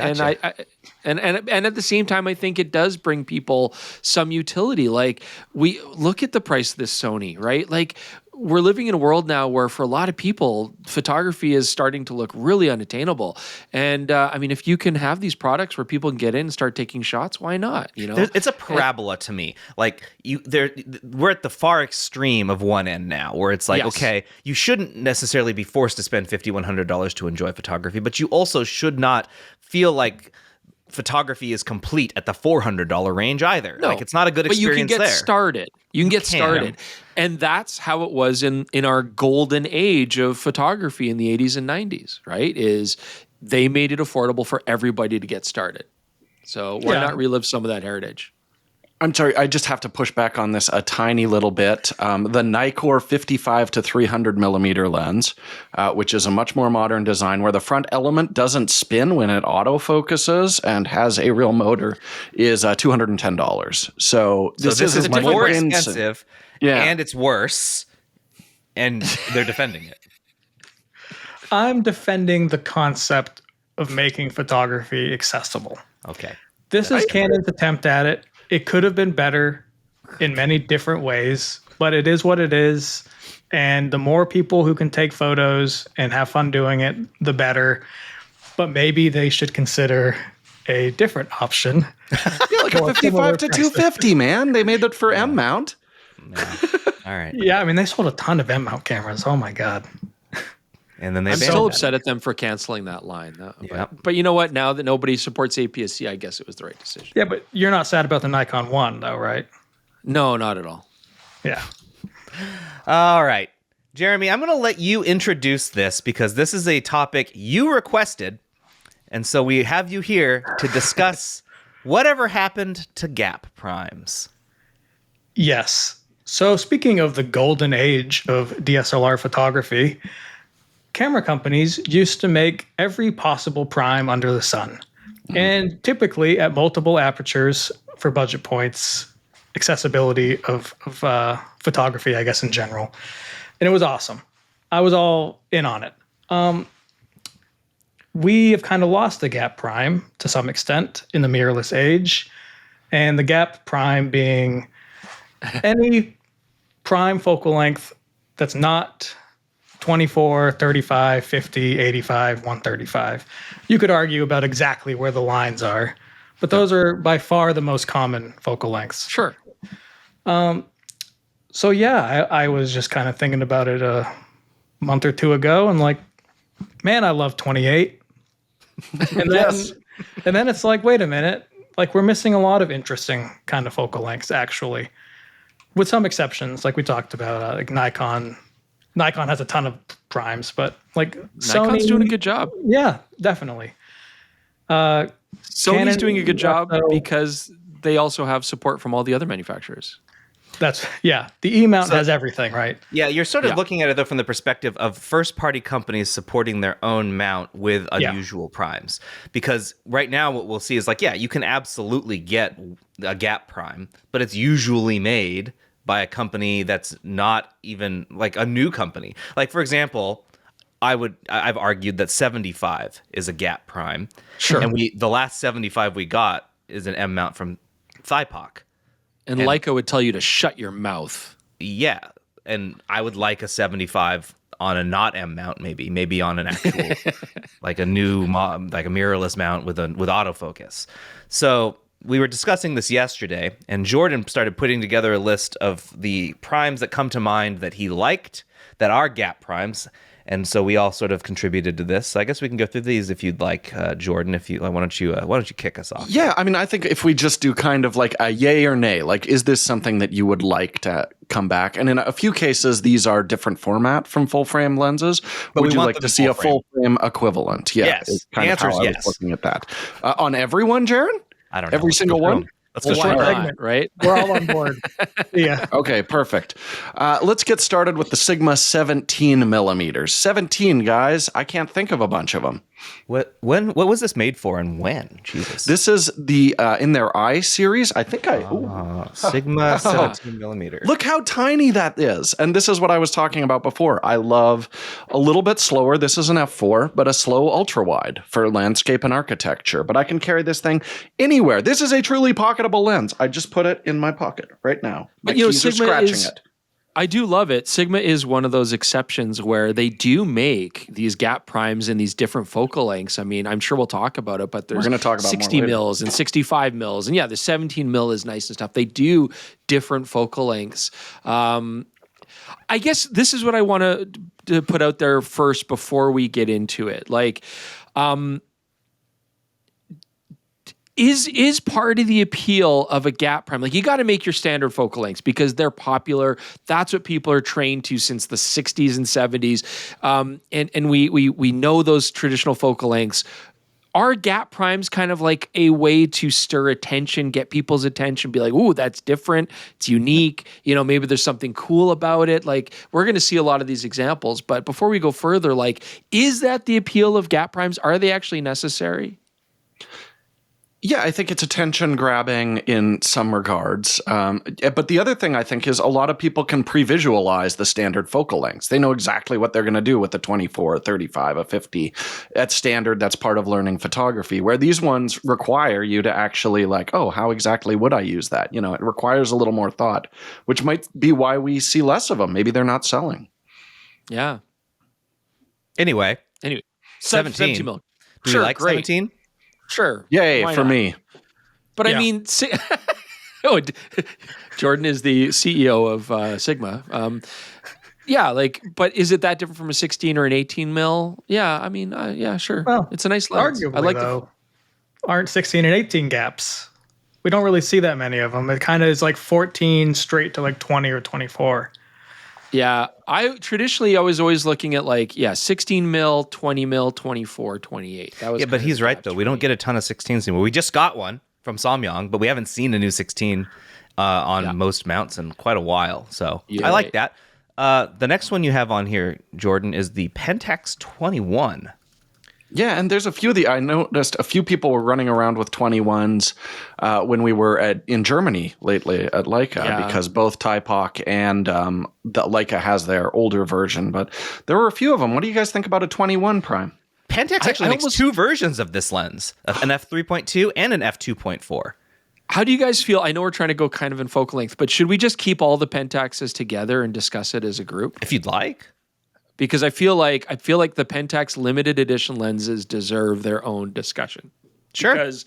and at the same time, I think it does bring people some utility. Like we look at the price of this Sony, right? Like we're living in a world now where for a lot of people, photography is starting to look really unattainable. And I mean, if you can have these products where people can get in and start taking shots, why not? You know, it's a parabola to me. Like we're at the far extreme of one end now, where it's like, okay, you shouldn't necessarily be forced to spend $50, $100 to enjoy photography, but you also should not feel like photography is complete at the $400 range either. No, like it's not a good experience. But you can get there. started. You can get started. And that's how it was in our golden age of photography in the 80s and 90s, right? Is they made it affordable for everybody to get started. So why not relive some of that heritage? I'm sorry, I just have to push back on this a tiny little bit. The Nikkor 55 to 300 millimeter lens, which is a much more modern design where the front element doesn't spin when it autofocuses and has a real motor, is $210. So this is more expensive, and it's worse, and they're defending it. I'm defending the concept of making photography accessible. Okay. This is Canon's attempt at it. It could have been better in many different ways, but it is what it is. And the more people who can take photos and have fun doing it, the better. But maybe they should consider a different option. Yeah, like a 55 to 250, man. They made it for M mount. Yeah. All right. Yeah, I mean, they sold a ton of M mount cameras. Oh my God. And then they I'm still upset at them for canceling that line. Yeah. But you know what? Now that nobody supports APS-C, I guess it was the right decision. Yeah, but you're not sad about the Nikon 1, though, right? No, not at all. Yeah. All right. Jeremy, I'm going to let you introduce this because this is a topic you requested. And so we have you here to discuss whatever happened to gap primes. Yes. So speaking of the golden age of DSLR photography, camera companies used to make every possible prime under the sun. And typically at multiple apertures for budget points, accessibility of photography, I guess, in general. And it was awesome. I was all in on it. We have kind of lost the gap prime to some extent in the mirrorless age. And the gap prime being any prime focal length that's not 24, 35, 50, 85, 135. You could argue about exactly where the lines are, but those are by far the most common focal lengths. Sure. So yeah, I was just kind of thinking about it a month or two ago and like, man, I love 28. And then it's like, wait a minute, like we're missing a lot of interesting kind of focal lengths actually, with some exceptions, like we talked about, like Nikon has a ton of primes, but like Nikon's Sony, doing a good job. Yeah, definitely. Sony's Canon, doing a good job so- because they also have support from all the other manufacturers. The E mount has everything, right? Yeah, you're sort of Yeah. looking at it, though, from the perspective of first-party companies supporting their own mount with unusual primes. Because right now what we'll see is like, yeah, you can absolutely get a gap prime, but it's usually made by a company that's not even like a new company. Like, for example, I've argued that 75 is a gap prime. Sure. And the last 75 we got is an M mount from Thipoc. And Leica would tell you to shut your mouth. Yeah, and I would like a 75 on a not M mount, maybe on an actual, like a new, like a mirrorless mount with autofocus. So we were discussing this yesterday, and Jordan started putting together a list of the primes that come to mind that he liked that are gap primes. And so we all sort of contributed to this. So I guess we can go through these if you'd like, Jordan. Why don't you kick us off? Yeah, I mean, I think if we just do kind of like a yay or nay, like, is this something that you would like to come back? And in a few cases, these are different format from full frame lenses. But would we you want like them to in see full a full frame equivalent? Yeah, Yes. is kind The of how answer is I was yes. looking at that. On everyone, Jaron? I don't know. Every single one? Let's go Why through it. not, right? We're all on board. Yeah. Okay, perfect. Let's get started with the Sigma 17 millimeters. 17, guys. I can't think of a bunch of them. What was this made for and when? Jesus. This is the in their I series. I think Sigma 17 millimeter. Look how tiny that is. And this is what I was talking about before. I love a little bit slower. This is an f4, but a slow ultra wide for landscape and architecture. But I can carry this thing anywhere. This is a truly pocketable lens. I just put it in my pocket right now. My But, you know, keys are Sigma scratching is- it. I do love it. Sigma is one of those exceptions where they do make these gap primes in these different focal lengths. I mean, I'm sure we'll talk about it, but there's gonna talk about 60 more later. mils and 65 mils. And yeah, the 17 mil is nice and stuff. They do different focal lengths. I guess this is what I want to put out there first before we get into it. Like, is part of the appeal of a gap prime. Like, you got to make your standard focal lengths because they're popular. That's what people are trained to since the 60s and 70s. And we know those traditional focal lengths. Are gap primes kind of like a way to stir attention, get people's attention, be like, ooh, that's different, it's unique, maybe there's something cool about it. Like, we're going to see a lot of these examples. But before we go further, like, is that the appeal of gap primes? Are they actually necessary? Yeah, I think it's attention grabbing in some regards. But the other thing I think is a lot of people can pre-visualize the standard focal lengths. They know exactly what they're going to do with the 24, a 35, a 50. At standard, that's part of learning photography, where these ones require you to actually like, oh, how exactly would I use that? You know, it requires a little more thought, which might be why we see less of them. Maybe they're not selling. Yeah. Anyway, 17 mil. Do Sure, you like great. 17? Sure. Yay, Why for not? me. But Yeah. I mean, Jordan is the CEO of Sigma. Yeah, like, but is it that different from a 16 or an 18 mil? Yeah, I mean, yeah, sure. Well, it's a nice lens. Arguably, I like though, aren't 16 and 18 gaps. We don't really see that many of them. It kind of is like 14 straight to like 20 or 24. Yeah, I was always looking at like 16 mil, 20 mil, 24, 28. That was Yeah, but kind of he's the right gaps though. for We don't me. get a ton of 16s anymore. We just got one from Samyang, but we haven't seen a new 16 on most mounts in quite a while. So Yeah, I like right. that. The next one you have on here, Jordan, is the Pentax 21. Yeah, and there's a few I noticed a few people were running around with 21s when we were in Germany lately at Leica, because both Typoc and the Leica has their older version, but there were a few of them. What do you guys think about a 21 Prime? Pentax actually makes two versions of this lens, an f3.2 and an f2.4. How do you guys feel? I know we're trying to go kind of in focal length, but should we just keep all the Pentaxes together and discuss it as a group? If you'd like. Because I feel like the Pentax limited edition lenses deserve their own discussion. Sure. Because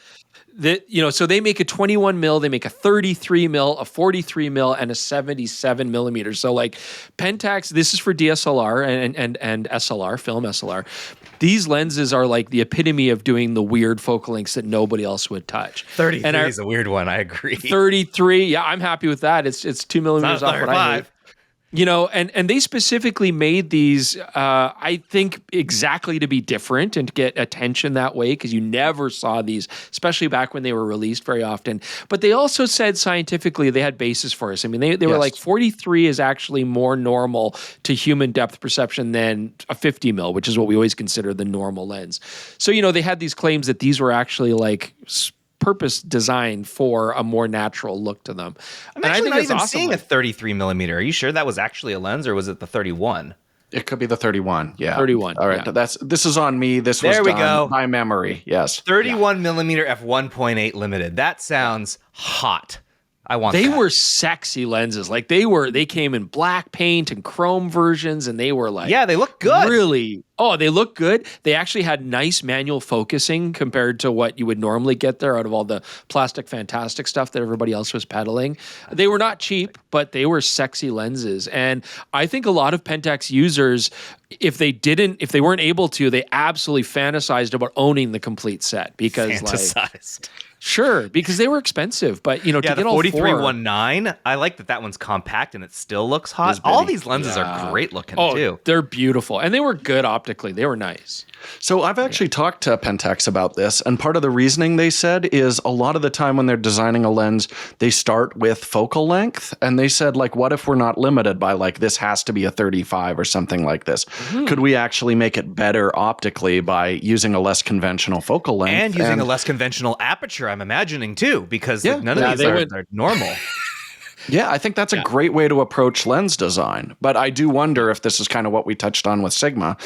so they make a 21 mil, they make a 33 mil, a 43 mil, and a 77 millimeters. So like Pentax, this is for DSLR and SLR, film SLR. These lenses are like the epitome of doing the weird focal lengths that nobody else would touch. 33 is a weird one. I agree. 33, yeah, I'm happy with that. It's 2 millimeters off what I hate. You know, and they specifically made these, I think, exactly to be different and to get attention that way, because you never saw these, especially back when they were released very often. But they also said scientifically they had basis for us. I mean, they were like 43 is actually more normal to human depth perception than a 50 mil, which is what we always consider the normal lens. So, you know, they had these claims that these were actually like purpose designed for a more natural look to them. I'm actually not even seeing a 33 millimeter. Are you sure that was actually a lens, or was it the 31? It could be the 31. Yeah. 31. All right. Yeah. This is on me. This was done by memory. Yes. 31 millimeter f1.8 limited. That sounds hot. I want They that. were sexy lenses. Like they came in black paint and chrome versions, and they were like, yeah, they look good. Really? Oh, they look good. They actually had nice manual focusing compared to what you would normally get there out of all the plastic fantastic stuff that everybody else was peddling. They were not cheap, but they were sexy lenses. And I think a lot of Pentax users, if they weren't able to, they absolutely fantasized about owning the complete set because fantasized. Sure, because they were expensive, but to get all 4319, I like that one's compact and it still looks hot. All these lenses are great looking too. They're beautiful, and they were good optically. They were nice. So I've actually talked to Pentax about this, and part of the reasoning they said is a lot of the time when they're designing a lens, they start with focal length, and they said, like, what if we're not limited by, like, this has to be a 35 or something like this? Mm-hmm. Could we actually make it better optically by using a less conventional focal length? And using a less conventional aperture, I'm imagining, too, because none of these are normal. Yeah, I think that's a great way to approach lens design. But I do wonder if this is kind of what we touched on with Sigma.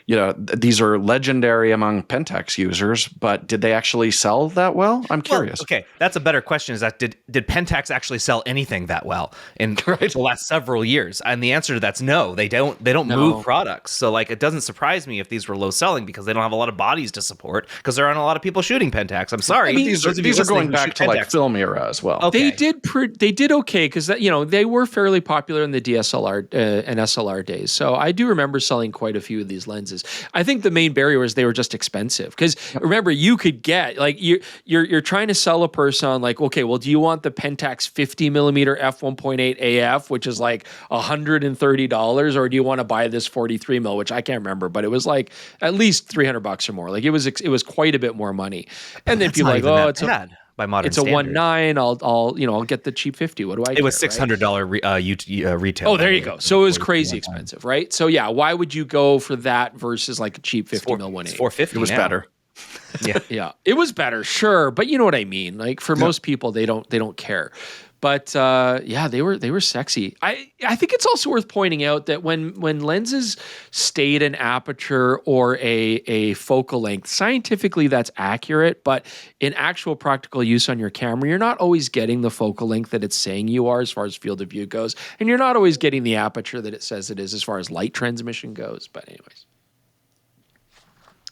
You know, these are legendary among Pentax users, but did they actually sell that well? I'm curious. Well, okay, that's a better question. Is that did Pentax actually sell anything that well in the last several years? And the answer to that's no. They don't move products. So like, it doesn't surprise me if these were low selling because they don't have a lot of bodies to support because there aren't a lot of people shooting Pentax. I'm sorry. I mean, these are going back to like film era as well. Okay. They did okay because they were fairly popular in the DSLR and SLR days. So I do remember selling quite a few of these lenses. I think the main barrier was they were just expensive. Because remember, you could get like you're trying to sell a person on like, okay, well, do you want the Pentax 50 millimeter f1.8 AF, which is like $130, or do you want to buy this 43 mil, which I can't remember, but it was like at least $300 or more. Like it was quite a bit more money. And then people like, oh, it's bad. By modern it's a 1.9. I'll get the cheap 50. What do I? It was $600 retail. Oh, there you go. So it was crazy expensive, right? So yeah, why would you go for that versus like a cheap 50 mil 1.8? $450. It was better. Yeah, it was better, sure, but you know what I mean. Like for most people, they don't care. But yeah, they were sexy. I think it's also worth pointing out that when lenses state an aperture or a focal length, scientifically that's accurate, but in actual practical use on your camera, you're not always getting the focal length that it's saying you are as far as field of view goes, and you're not always getting the aperture that it says it is as far as light transmission goes. But anyways.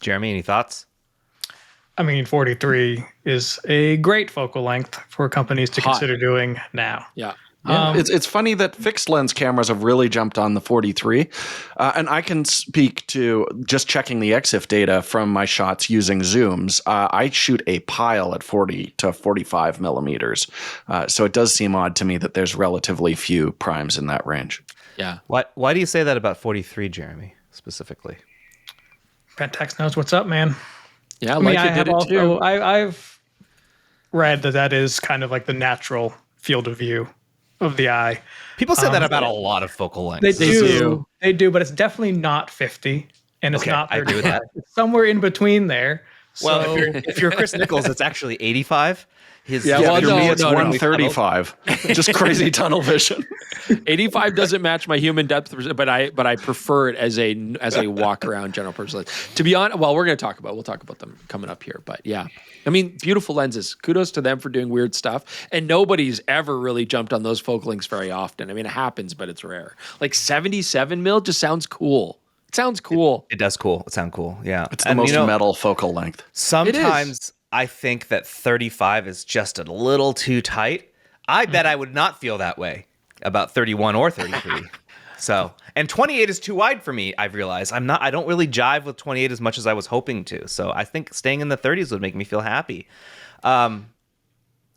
Jeremy, any thoughts? I mean, 43 is a great focal length for companies to consider doing now. Yeah. It's funny that fixed lens cameras have really jumped on the 43. And I can speak to just checking the EXIF data from my shots using zooms. I shoot a pile at 40 to 45 millimeters. So it does seem odd to me that there's relatively few primes in that range. Yeah. Why do you say that about 43, Jeremy, specifically? Pentax knows what's up, man. Yeah, I've read that is kind of like the natural field of view of the eye. People say that about a lot of focal lengths. They do, but it's definitely not 50, and it's not 35. I agree with that. It's somewhere in between there. Well, So if you're Chris Nichols, it's actually 85. For me, it's 135. Just crazy tunnel vision. 85 doesn't match my human depth, but I prefer it as a walk around general purpose lens. To be honest, well, we'll talk about them coming up here, but yeah. I mean, beautiful lenses. Kudos to them for doing weird stuff. And nobody's ever really jumped on those focal lengths very often. I mean, it happens, but it's rare. Like 77 mil just sounds cool. It sounds cool. It does cool. It sounds cool. Yeah. It's the most metal focal length. Sometimes I think that 35 is just a little too tight. I bet I would not feel that way about 31 or 33. And 28 is too wide for me, I've realized. I don't really jive with 28 as much as I was hoping to. So I think staying in the 30s would make me feel happy. But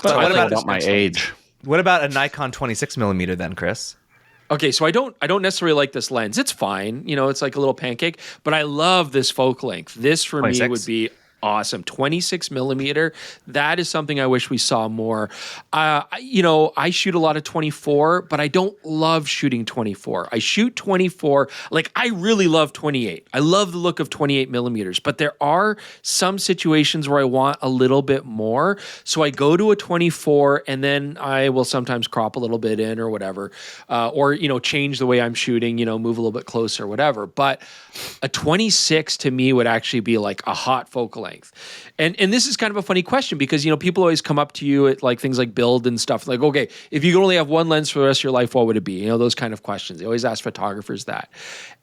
what about my age? What about a Nikon 26 millimeter then, Chris? Okay, so I don't necessarily like this lens. It's fine. It's like a little pancake, but I love this focal length. This for 26? Me would be awesome. 26 millimeter. That is something I wish we saw more. I shoot a lot of 24, but I don't love shooting 24. I shoot 24. Like I really love 28. I love the look of 28 millimeters, but there are some situations where I want a little bit more. So I go to a 24 and then I will sometimes crop a little bit in or whatever, or change the way I'm shooting, move a little bit closer, whatever. But a 26 to me would actually be like a hot focal length. And this is kind of a funny question because, people always come up to you at like things like build and stuff like, okay, if you could only have one lens for the rest of your life, what would it be? Those kind of questions. They always ask photographers that.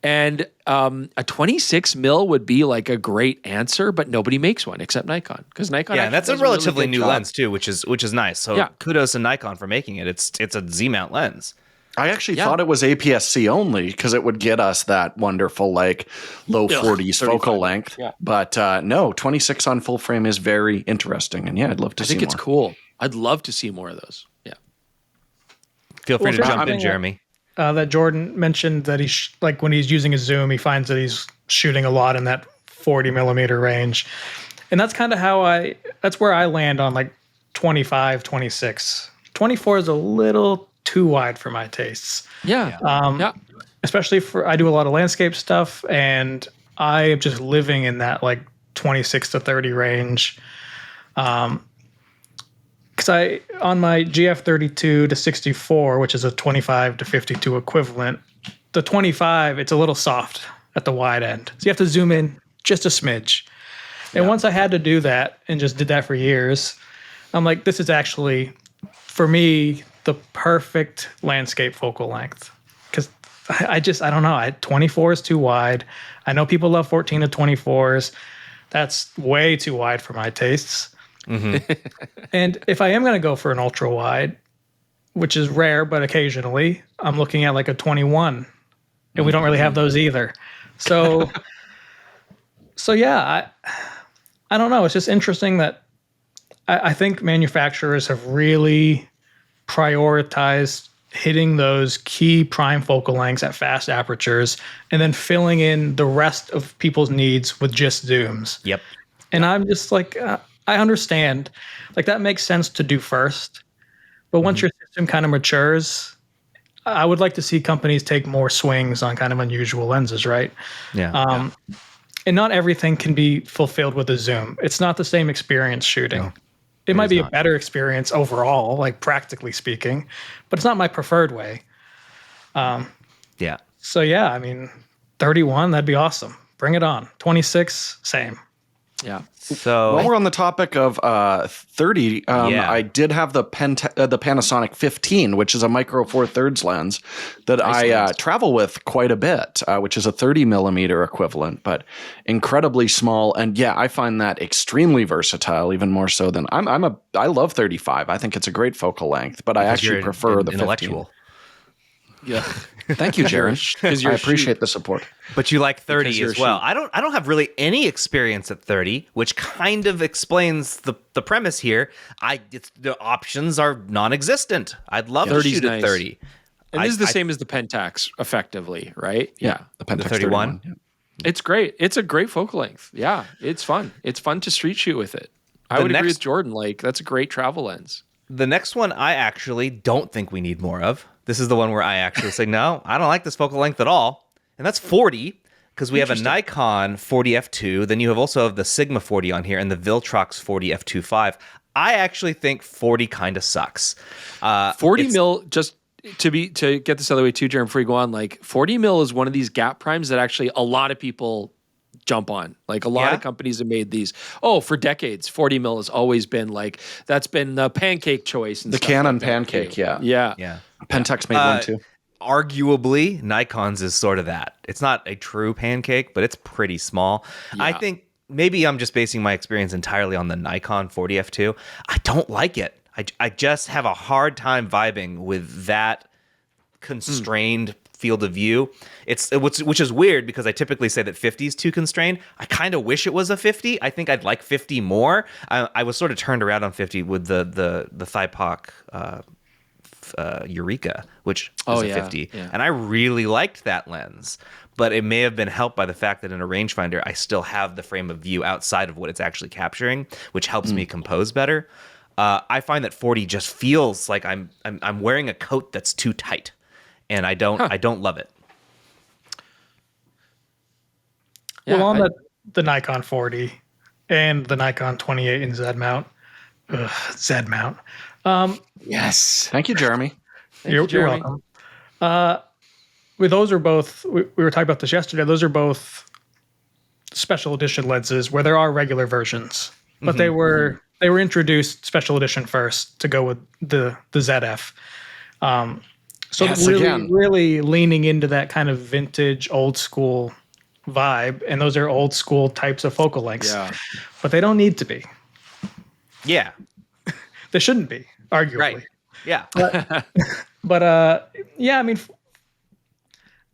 And a 26 mil would be like a great answer, but nobody makes one except Nikon because Nikon. Yeah, that's a relatively new lens too, which is nice. So kudos to Nikon for making it. It's a Z mount lens. I actually thought it was APS-C only because it would get us that wonderful like low 40s focal length. Yeah. But no, 26 on full frame is very interesting. And I'd love to see more. I think it's cool. I'd love to see more of those. Yeah. Feel free to jump in, Jeremy. That Jordan mentioned that when he's using a zoom, he finds that he's shooting a lot in that 40 millimeter range. And that's kind of that's where I land on like 25, 26. 24 is a little too wide for my tastes. Yeah. Especially I do a lot of landscape stuff and I am just living in that like 26 to 30 range. Because on my GF32 to 64, which is a 25 to 52 equivalent, the 25, it's a little soft at the wide end. So you have to zoom in just a smidge. And once I had to do that and just did that for years, I'm like, this is actually, for me, the perfect landscape focal length. Because I don't know. 24 is too wide. I know people love 14 to 24s. That's way too wide for my tastes. Mm-hmm. And if I am going to go for an ultra wide, which is rare, but occasionally, I'm looking at like a 21. And we don't really have those either. So yeah, I don't know. It's just interesting that I think manufacturers have really prioritized hitting those key prime focal lengths at fast apertures and then filling in the rest of people's needs with just zooms. Yep. And I'm just like, I understand. Like that makes sense to do first. But once your system kind of matures, I would like to see companies take more swings on kind of unusual lenses, right? Yeah. and not everything can be fulfilled with a zoom. It's not the same experience shooting. No, it might be a better experience overall, like practically speaking, but it's not my preferred way. Yeah. So yeah, I mean, 31, that'd be awesome. Bring it on. 26, same. Yeah. So while we're on the topic of 30, I did have the Panasonic 15, which is a micro 4/3 lens that I travel with quite a bit, which is a 30 millimeter equivalent, but incredibly small. And yeah, I find that extremely versatile, even more so than I love 35. I think it's a great focal length, but I actually prefer the 15. Yeah. Thank you, Jared. I appreciate the support. But you like 30 as well. I don't have really any experience at 30, which kind of explains the premise here. The options are non-existent. I'd love to shoot at 30. And this is the same as the Pentax, effectively, right? Yeah. The Pentax 31. Yeah. It's great. It's a great focal length. Yeah, it's fun. It's fun to street shoot with it. I would agree with Jordan. Like, that's a great travel lens. The next one I actually don't think we need more of. This is the one where I actually say, no, I don't like this focal length at all. And that's 40, because we have a Nikon 40f2. Then you also have the Sigma 40 on here and the Viltrox 40 f2.5. I actually think 40 kind of sucks. 40 mil, just to get this other way too, Jeremy, before you go on, like 40 mil is one of these gap primes that actually a lot of people jump on. Like a lot of companies have made these. Oh, for decades, 40 mil has always been like, that's been the pancake choice. And the Canon pancake, yeah. Pentax made one too. Arguably, Nikon's is sort of that. It's not a true pancake, but it's pretty small. Yeah. I think maybe I'm just basing my experience entirely on the Nikon 40f2. I don't like it. I just have a hard time vibing with that constrained field of view. Which is weird because I typically say that 50 is too constrained. I kind of wish it was a 50. I think I'd like 50 more. I was sort of turned around on 50 with the Thypoc Eureka, which is a 50. Yeah. And I really liked that lens. But it may have been helped by the fact that in a rangefinder, I still have the frame of view outside of what it's actually capturing, which helps me compose better. I find that 40 just feels like I'm wearing a coat that's too tight. And I don't love it. Yeah, well, on the Nikon 40 and the Nikon 28 in Z mount. Yes. Thank you, Jeremy. You're welcome. Those are both, we were talking about this yesterday, those are both special edition lenses where there are regular versions. But they were introduced special edition first to go with the ZF. So really leaning into that kind of vintage, old school vibe, and those are old school types of focal lengths. Yeah. But they don't need to be. Yeah. They shouldn't be, arguably. Right. Yeah. But yeah, I mean,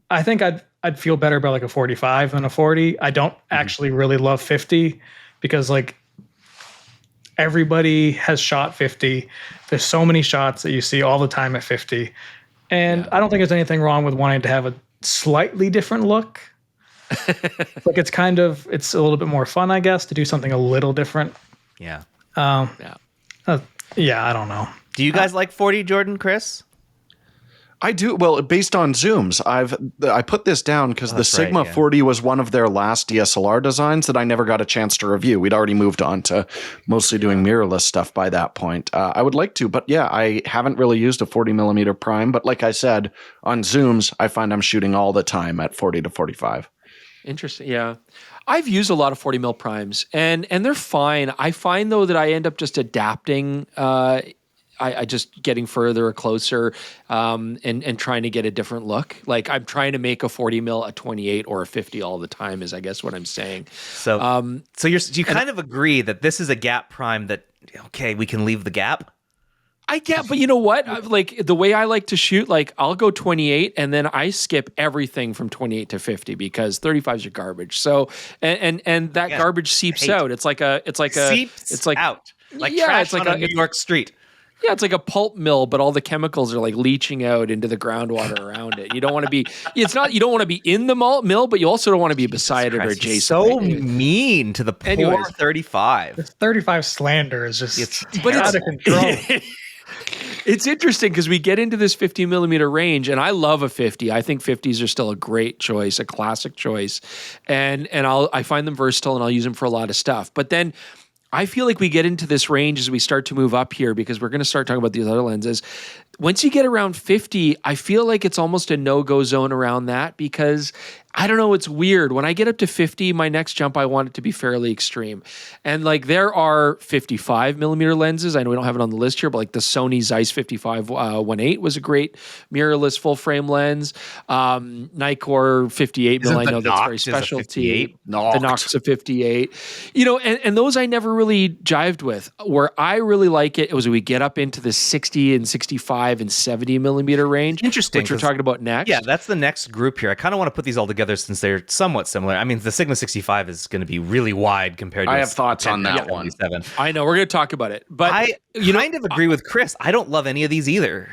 I think I'd feel better about like a 45 than a 40. I don't actually really love 50 because like everybody has shot 50. There's so many shots that you see all the time at 50. And I don't think there's anything wrong with wanting to have a slightly different look. Like it's a little bit more fun, I guess, to do something a little different. Yeah. I don't know. Do you guys like 40, Jordan, Chris? I do. Well, based on zooms, I put this down because the Sigma 40 was one of their last DSLR designs that I never got a chance to review. We'd already moved on to mostly doing mirrorless stuff by that point. I would like to, but yeah, I haven't really used a 40 millimeter prime. But like I said, on zooms, I find I'm shooting all the time at 40 to 45. Interesting. Yeah. I've used a lot of 40 mil primes and they're fine. I find though that I end up just adapting I just getting further or closer and trying to get a different look. Like I'm trying to make a 40 mil a 28 or a 50 all the time is I guess what I'm saying. So you kind of agree that this is a gap prime that, okay, we can leave the gap? I get, but you know what? Like the way I like to shoot, like I'll go 28 and then I skip everything from 28 to 50 because 35s are garbage. So and that garbage seeps out. It's like out. Like trash on a New York street. Yeah, it's like a pulp mill, but all the chemicals are like leaching out into the groundwater around it. You don't want to be. You don't want to be in the mill, but you also don't want to be beside it or adjacent. So mean to the poor 35. This 35 slander is just out of control. It's interesting because we get into this 50 millimeter range, and I love a 50. I think 50s are still a great choice, a classic choice, and I find them versatile, and I'll use them for a lot of stuff. But then I feel like we get into this range as we start to move up here, because we're going to start talking about these other lenses. Once you get around 50, I feel like it's almost a no-go zone around that, because I don't know, it's weird. When I get up to 50, my next jump, I want it to be fairly extreme. And like there are 55 millimeter lenses. I know we don't have it on the list here, but like the Sony Zeiss 55 1.8 was a great mirrorless full frame lens. Nikkor 58 mil, I know that's very specialty. The Nox is a 58. You know, and those I never really jived with. Where I really like it was when we get up into the 60 and 65 and 70 millimeter range. Interesting. Which we're talking about next. Yeah, that's the next group here. I kind of want to put these all together since they're somewhat similar. I mean, the Sigma 65 is going to be really wide compared to I have thoughts on that one. I know, we're going to talk about it. But I kind of agree with Chris. I don't love any of these either.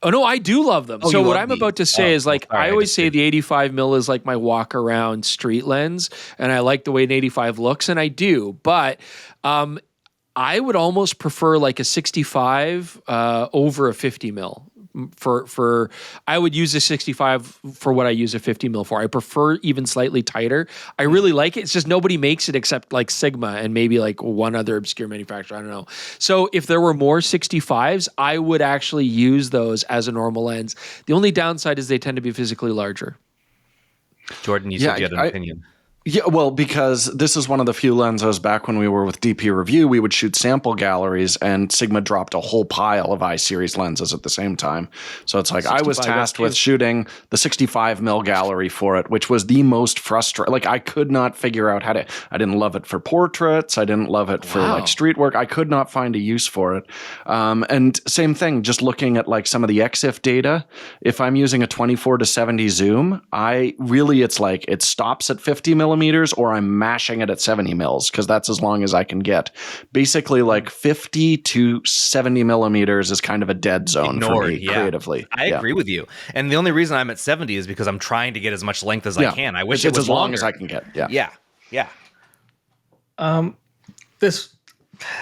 Oh, no, I do love them. So what I'm about to say is like, sorry, I always say the 85 mil is like my walk around street lens, and I like the way an 85 looks, and I do. But I would almost prefer like a 65 over a 50 mil. For I would use a 65 for what I use a 50 mil for. I prefer even slightly tighter. I really like it. It's just nobody makes it except like Sigma and maybe like one other obscure manufacturer. I don't know. So if there were more 65s, I would actually use those as a normal lens. The only downside is they tend to be physically larger. Jordan, you said you had an opinion. Yeah, well, because this is one of the few lenses back when we were with DP Review, we would shoot sample galleries, and Sigma dropped a whole pile of I-series lenses at the same time. So it's like I was tasked with shooting the 65 mil gallery for it, which was the most frustrating. Like I could not figure out how to. I didn't love it for portraits. I didn't love it for like street work. I could not find a use for it. And same thing, just looking at like some of the EXIF data. If I'm using a 24 to 70 zoom, it's like it stops at 50 millimeters, or I'm mashing it at 70 mils, because that's as long as I can get. Basically, like 50 to 70 millimeters is kind of a dead zone for me creatively. I agree with you. And the only reason I'm at 70 is because I'm trying to get as much length as I can. I wish it was as long as I can get. Yeah. This,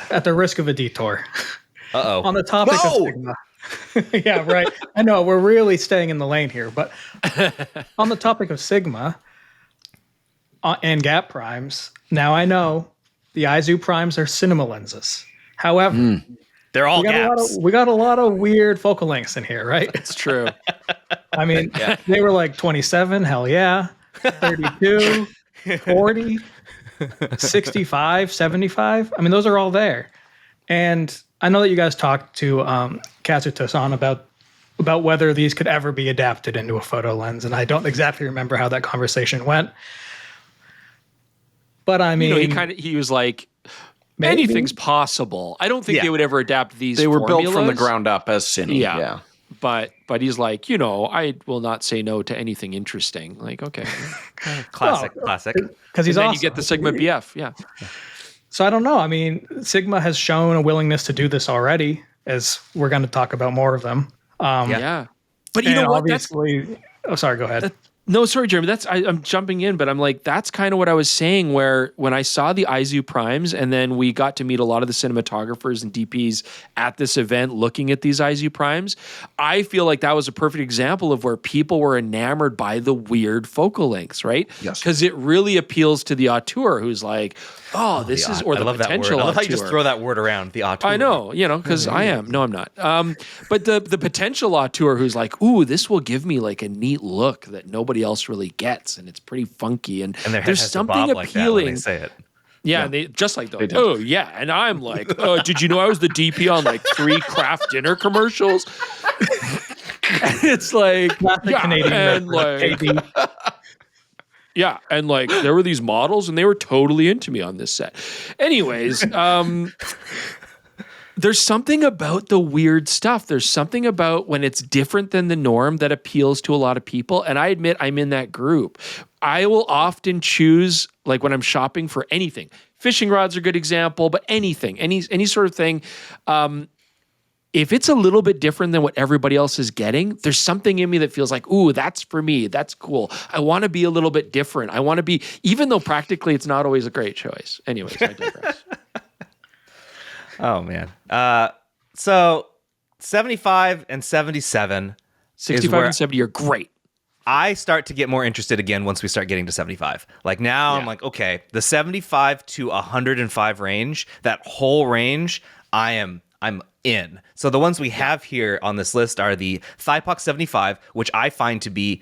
at the risk of a detour. Uh-oh. On the topic of Sigma. Yeah, right. I know we're really staying in the lane here, but on the topic of Sigma and gap primes, now I know the Izu primes are cinema lenses. However, they're all gaps. We got a lot of weird focal lengths in here, right? It's true. I mean, they were like 27, hell yeah, 32, 40, 65, 75. I mean, those are all there. And I know that you guys talked to Kazuto-san about whether these could ever be adapted into a photo lens, and I don't exactly remember how that conversation went. But I mean, he was like, anything's possible. I don't think they would ever adapt these. They were built from the ground up as cine. Yeah. But he's like, I will not say no to anything interesting. Like, okay, classic. Because he's awesome. awesome. You get the Sigma BF, yeah. So I don't know. I mean, Sigma has shown a willingness to do this already, as we're going to talk about more of them. Yeah. But you know what? Obviously, sorry, go ahead. No, sorry, Jeremy. I'm jumping in, but I'm like, that's kind of what I was saying, where when I saw the Izu primes and then we got to meet a lot of the cinematographers and DPs at this event looking at these Izu primes, I feel like that was a perfect example of where people were enamored by the weird focal lengths, right? Yes. Because it really appeals to the auteur who's like, this is, or the potential auteur. I love how you just throw that word around, the auteur. I know, because I am. No, I'm not. But the potential auteur who's like, ooh, this will give me like a neat look that nobody else really gets, and it's pretty funky, and there's something appealing. Like that when they say it. Yeah, and they just like those. Oh yeah, and I'm like, did you know I was the DP on like 3 Kraft dinner commercials? And it's like, Canadian and like, and like there were these models, and they were totally into me on this set. Anyways, there's something about the weird stuff. There's something about when it's different than the norm that appeals to a lot of people. And I admit I'm in that group. I will often choose, like when I'm shopping for anything, fishing rods are a good example, but anything, any sort of thing. If it's a little bit different than what everybody else is getting, there's something in me that feels like, ooh, that's for me. That's cool. I want to be a little bit different. I want to be, even though practically it's not always a great choice. Anyways, I digress. Oh man. So 75 and 77. 65 and 70 are great. I start to get more interested again once we start getting to 75. Like now I'm like, okay, the 75 to 105 range, that whole range, I'm in. So the ones we have here on this list are the Thighpox 75, which I find to be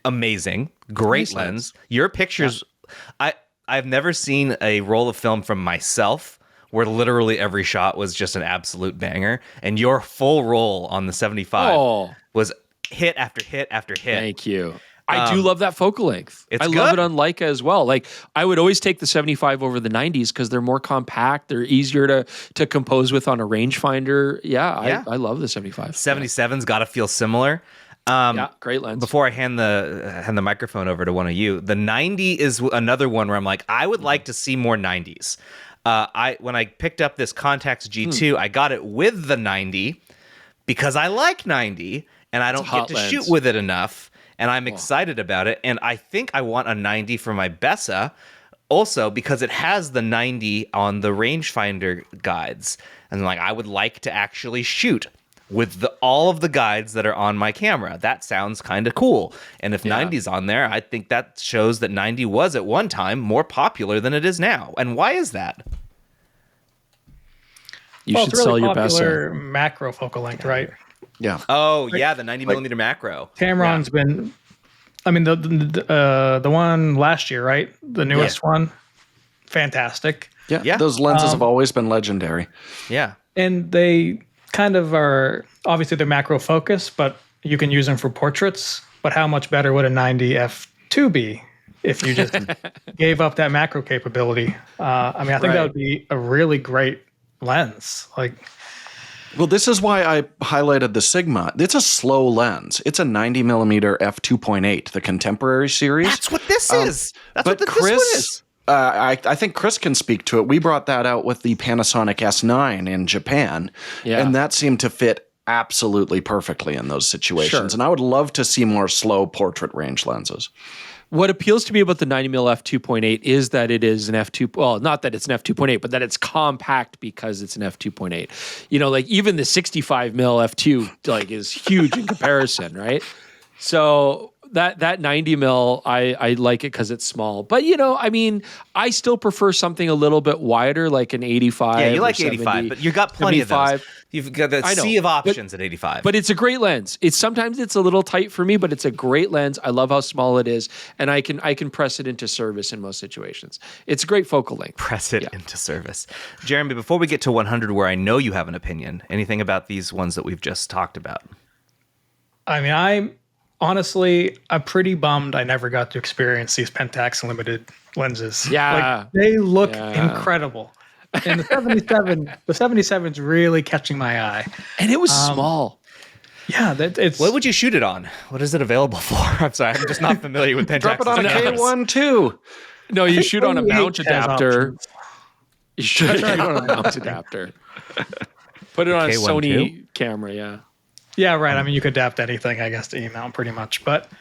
amazing. Great lens. Your pictures, I've never seen a roll of film from myself where literally every shot was just an absolute banger. And your full roll on the 75 was hit after hit after hit. Thank you. I do love that focal length. It's love good. it on Leica as well. Like I would always take the 75 over the 90s because they're more compact. They're easier to compose with on a rangefinder. Yeah. I love the 75. 77's got to feel similar. Great lens. Before I hand the microphone over to one of you, the 90 is another one where I'm like, I would like to see more 90s. When I picked up this Contax G2, I got it with the 90 because I like 90 and I don't get to shoot with it enough. And I'm excited about it. And I think I want a 90 for my Bessa also because it has the 90 on the rangefinder guides. And like, I would like to actually shoot with all of the guides that are on my camera. That sounds kind of cool. And if 90's on there, I think that shows that 90 was at one time more popular than it is now. And why is that? You should sell your Bessa. Macro focal length, right? Yeah. Oh, yeah, the 90 millimeter macro. Tamron's been, I mean, the one last year, right? The newest one, fantastic. Yeah. Those lenses have always been legendary. Yeah. And they kind of are, obviously they're macro focused, but you can use them for portraits. But how much better would a 90 f2 be if you just gave up that macro capability? I mean, I think that would be a really great lens. Like, well, this is why I highlighted the Sigma. It's a slow lens. It's a 90 millimeter f2.8, the contemporary series. That's what this is. That's what this one is. I think Chris can speak to it. We brought that out with the Panasonic S9 in Japan, and that seemed to fit absolutely perfectly in those situations. And I would love to see more slow portrait range lenses. What appeals to me about the 90mm f2.8 is that it is an f2. Well, not that it's an f2.8, but that it's compact because it's an f2.8. You know, like even the 65mm f2 like is huge in comparison, right? So that 90mm, I like it because it's small. But you know, I mean, I still prefer something a little bit wider, like an 85. Yeah, you like 70, 85, but you got plenty 75. Of those. You've got a sea of options at 85. But it's a great lens. Sometimes it's a little tight for me, but it's a great lens. I love how small it is, and I can press it into service in most situations. It's a great focal length. Press it into service. Jeremy, before we get to 100, where I know you have an opinion, anything about these ones that we've just talked about? I mean, I'm pretty bummed I never got to experience these Pentax limited lenses. Yeah. Like, they look incredible. And the 77's really catching my eye. And it was small. Yeah, it's. What would you shoot it on? What is it available for? I'm sorry, I'm just not familiar with Pentax. Drop it on a K1 too. No, you shoot on a mount adapter. You should shoot on a mount adapter. Put it on a Sony camera, yeah. Yeah, right. I mean, you could adapt anything, I guess, to E-mount pretty much. But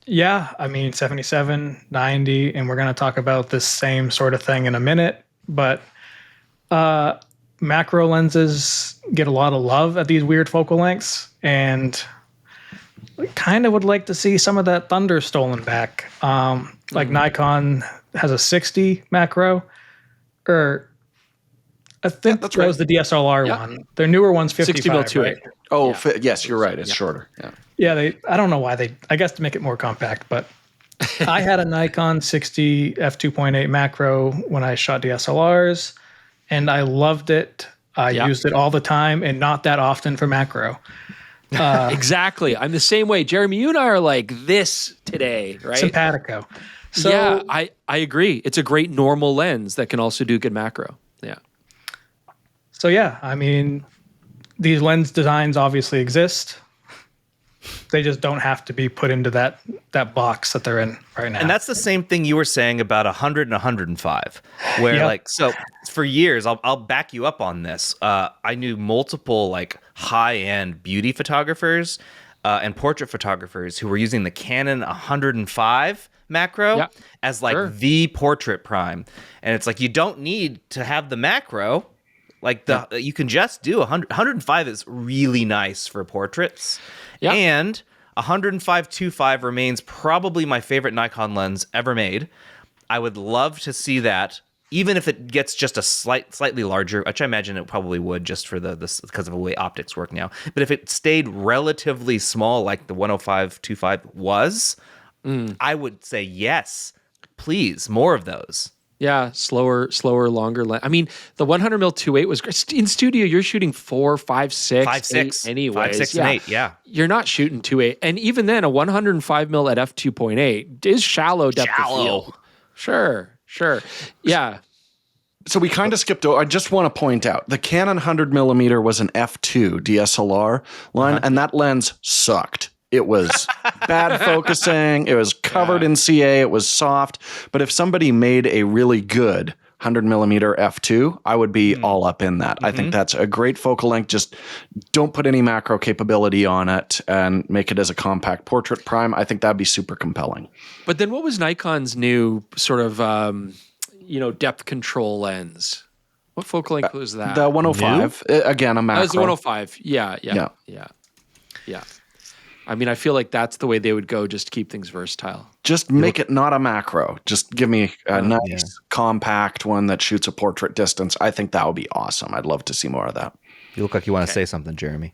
yeah, I mean, 77, 90, and we're going to talk about this same sort of thing in a minute. But macro lenses get a lot of love at these weird focal lengths, and I kind of would like to see some of that thunder stolen back. Like Nikon has a 60 macro, or I think that was the DSLR one. Their newer one's 55, 60mm right? Oh, yes, you're right. It's shorter. Yeah, I don't know why I guess to make it more compact, but I had a Nikon 60 f2.8 macro when I shot DSLRs, and I loved it. I used it all the time and not that often for macro. Exactly. I'm the same way. Jeremy, you and I are like this today, right? Simpatico. So, yeah, I agree. It's a great normal lens that can also do good macro. Yeah. So yeah, I mean, these lens designs obviously exist. They just don't have to be put into that box that they're in right now. And that's the same thing you were saying about 100 and 105, where like, so for years, I'll back you up on this. I knew multiple like high-end beauty photographers and portrait photographers who were using the Canon 105 macro as like the portrait prime. And it's like, you don't need to have the macro. Like you can just do 100. 105 is really nice for portraits, Yeah. and 105-2.5 remains probably my favorite Nikon lens ever made. I would love to see that, even if it gets just a slightly larger, which I imagine it probably would, just for this because of the way optics work now. But if it stayed relatively small, like the 105-2.5 was, I would say yes, please, more of those. Yeah, slower, longer lens. I mean, the 100mm 2.8 was great. In studio, you're shooting 4, 5, 6, 5.6 anyways. 5, 6, and 8. Yeah, you're not shooting 2.8, and even then, a 105mm at f2.8 is shallow depth of field. Sure. Yeah. So we kind of skipped over. I just want to point out the Canon 100mm was an f2 DSLR line, and that lens sucked. It was bad focusing. It was covered in CA. It was soft. But if somebody made a really good 100mm f2, I would be all up in that. I think that's a great focal length. Just don't put any macro capability on it and make it as a compact portrait prime. I think that'd be super compelling. But then what was Nikon's new sort of, depth control lens? What focal length was that? The 105, again, a macro. That was the 105. Yeah. I mean, I feel like that's the way they would go just to keep things versatile. Just make it not a macro. Just give me a nice compact one that shoots a portrait distance. I think that would be awesome. I'd love to see more of that. You look like you want to say something, Jeremy.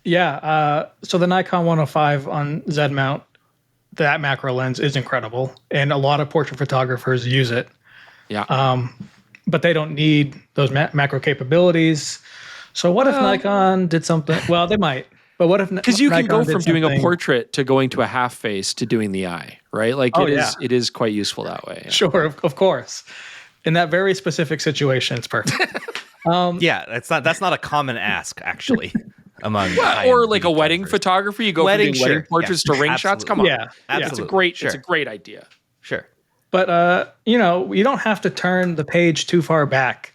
Yeah. So the Nikon 105 on Z mount, that macro lens is incredible, and a lot of portrait photographers use it. Yeah. But they don't need those macro capabilities. So what if Nikon did something? Well, they might. But what if because you can Nikon go from doing a portrait to going to a half face to doing the eye, right? Like it is quite useful that way. Yeah. Sure, of course. In that very specific situation, it's perfect. That's not a common ask actually. Among or like a wedding photography, you go from doing wedding portraits to ring shots. Come on, absolutely. It's a great idea. Sure, but you don't have to turn the page too far back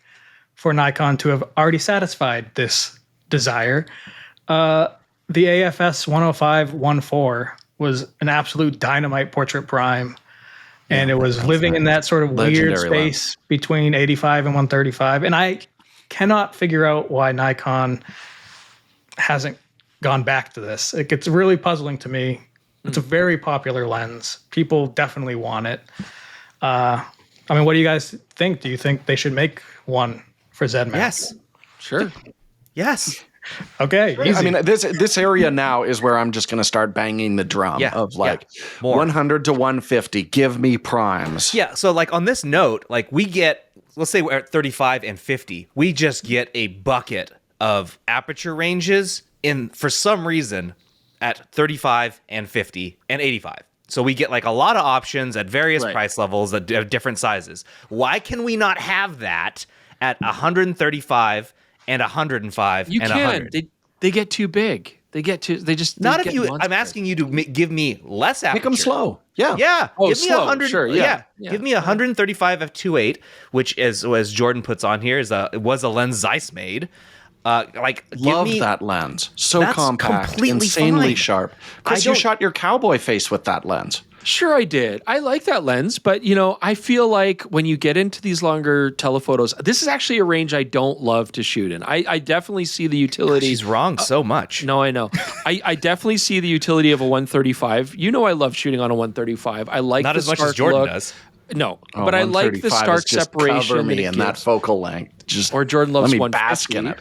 for Nikon to have already satisfied this desire. The AFS 105-1.4 was an absolute dynamite portrait prime, and it was living in that sort of weird space between 85 and 135. And I cannot figure out why Nikon hasn't gone back to this. It's really puzzling to me. It's a very popular lens. People definitely want it. I mean, what do you guys think? Do you think they should make one for Z mount? Yes. Sure. Yes. Okay. Easy. I mean, this area now is where I'm just going to start banging the drum of 100 to 150. Give me primes. Yeah. So like on this note, like we get, let's say we're at 35 and 50. We just get a bucket of aperture ranges for some reason at 35 and 50 and 85. So we get like a lot of options at various price levels of different sizes. Why can we not have that at 135 and 105 you and can. 100? They get too big. Not if you. I'm asking you to give me less aperture. Make them slow. Yeah. Yeah. Oh, give me slow. 100. Sure. Yeah. Give me 135 f2.8, which is, as Jordan puts on here, it was a lens Zeiss made. Love that lens. So that's compact, completely insanely fine. sharp. Chris, you shot your cowboy face with that lens. Sure, I did. I like that lens, but I feel like when you get into these longer telephotos, this is actually a range I don't love to shoot in. I definitely see the utility. She's wrong so much. No, I know. I definitely see the utility of a 135. I love shooting on a 135. I like not the as much as Jordan look. Does. No, but I like the stark separation. Cover me in that focal length. Or Jordan loves let me 150. bask in it.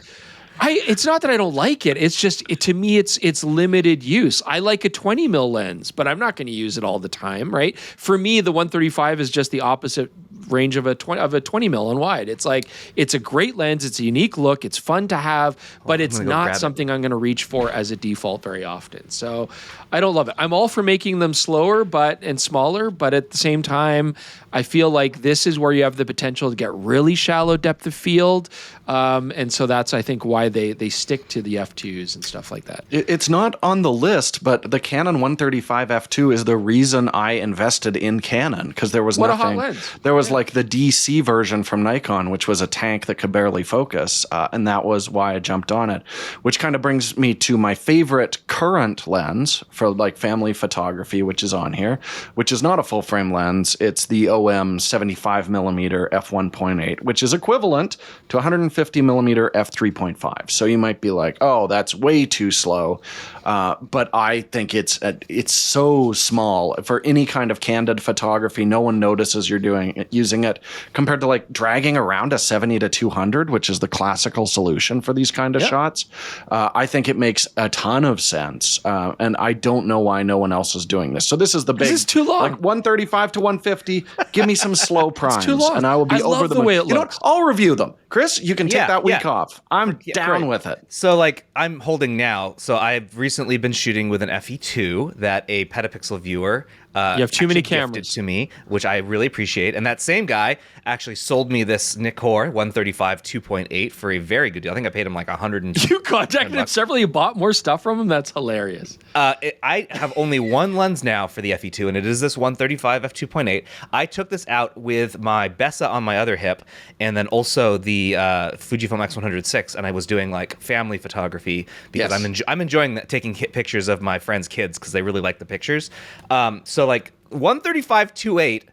It's not that I don't like it. It's just to me, it's limited use. I like a 20 mil lens, but I'm not going to use it all the time, right? For me, the 135 is just the opposite range of a 20 mil on wide. It's like it's a great lens. It's a unique look. It's fun to have, but it's not something I'm going to reach for as a default very often. So I don't love it. I'm all for making them slower and smaller, but at the same time, I feel like this is where you have the potential to get really shallow depth of field. And so that's, I think, why they stick to the f2s and stuff like that. It's not on the list, but the Canon 135 f2 is the reason I invested in Canon, because there was was like the DC version from Nikon, which was a tank that could barely focus. And that was why I jumped on it, which kind of brings me to my favorite current lens for like family photography, which is on here, which is not a full frame lens. It's the OM 75mm f1.8, which is equivalent to 150mm f3.5. So you might be like, oh, that's way too slow. But I think it's so small for any kind of candid photography. No one notices you're using it compared to like dragging around a 70-200, which is the classical solution for these kind of shots. I think it makes a ton of sense. And I don't know why no one else is doing this. So this is the big, this is too long. Like 135 to 150. Give me some slow primes, too long. and I will be over the way it You know looks. what? I'll review them. Chris, you can take that week off. I'm down great. with it. So like I'm holding now. So I've recently been shooting with an FE2 that a PetaPixel viewer You have too many actually gifted cameras to me, which I really appreciate. And that same guy actually sold me this Nikkor 135 2.8 for a very good deal. I think I paid him like 100. You contacted him separately. You bought more stuff from him. That's hilarious. I have only one lens now for the FE2, and it is this 135 f2.8. I took this out with my Bessa on my other hip, and then also the Fujifilm X106, and I was doing like family photography because I'm enjoying taking pictures of my friends' kids because they really like the pictures. So like 135 2.8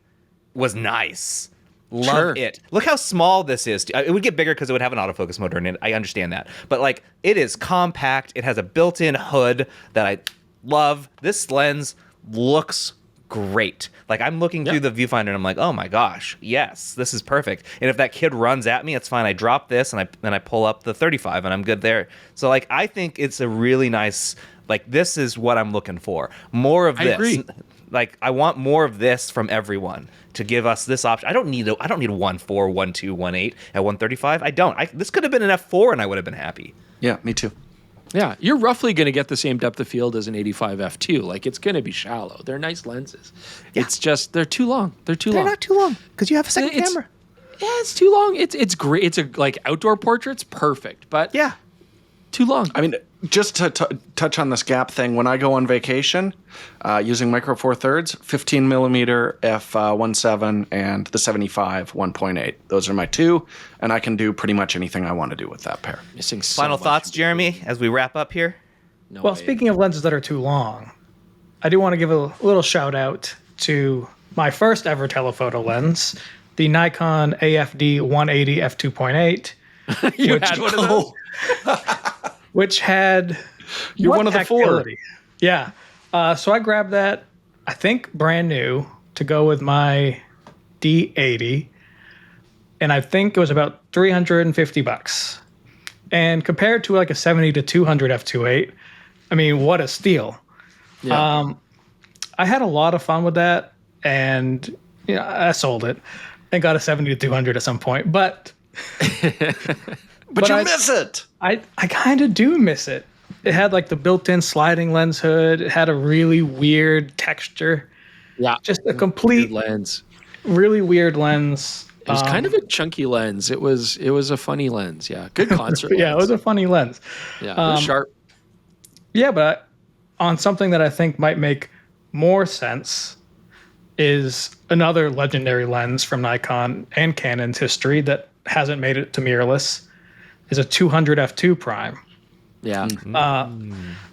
was nice. Love it. Look how small this is. It would get bigger because it would have an autofocus motor in it. I understand that. But like it is compact. It has a built-in hood that I love. This lens looks great. Like I'm looking through the viewfinder and I'm like, oh my gosh, yes, this is perfect. And if that kid runs at me, it's fine. I drop this and I pull up the 35 and I'm good there. So like I think it's a really nice, like this is what I'm looking for. More of this. I agree. Like I want more of this from everyone to give us this option. I don't need a 1.4, 1.2, 1.8 at 135. I don't. This could have been an f4 and I would have been happy. Yeah, me too. Yeah, you're roughly going to get the same depth of field as an 85 f2. Like it's going to be shallow. They're nice lenses. Yeah. It's just they're too long. They're not too long because you have a second camera. Yeah, it's too long. It's great. It's a like outdoor portraits, perfect. But yeah, too long. I mean, just to touch on this gap thing, when I go on vacation using Micro Four Thirds, 15mm f1.7 and the 75 1.8. Those are my two, and I can do pretty much anything I want to do with that pair. Missing so Final much. thoughts, Jeremy, as we wrap up here? Well, speaking of lenses that are too long, I do want to give a little shout out to my first ever telephoto lens, the Nikon AFD 180 f2.8. You had one of those? Which had one of the four. Yeah. So I grabbed that, I think brand new, to go with my D80. And I think it was about $350. And compared to like a 70-200 f2.8, I mean, what a steal. Yeah. I had a lot of fun with that. And I sold it and got a 70-200 at some point. But But you miss it. I kind of do miss it. It had like the built-in sliding lens hood. It had a really weird texture. Yeah. Just a complete weird lens. Really weird lens. It was kind of a chunky lens. It was a funny lens. Yeah. Good concert lens. Yeah, it was a funny lens. Yeah. It was sharp. Yeah, but on something that I think might make more sense is another legendary lens from Nikon and Canon's history that hasn't made it to mirrorless. Is a 200 f2 prime. Yeah.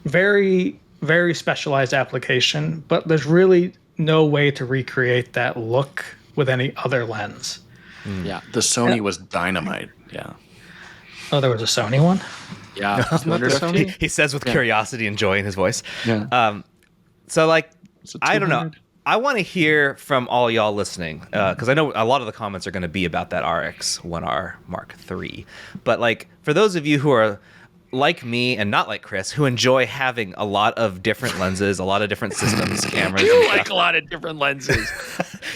Very, very specialized application, but there's really no way to recreate that look with any other lens. Yeah. The Sony was dynamite. Yeah. Oh, there was a Sony one? Yeah. He says with curiosity and joy in his voice. Yeah. So like, I don't know. I want to hear from all y'all listening, because I know a lot of the comments are going to be about that RX1R Mark III. But like, for those of you who are like me and not like Chris, who enjoy having a lot of different lenses, a lot of different systems, cameras. You like a lot of different lenses.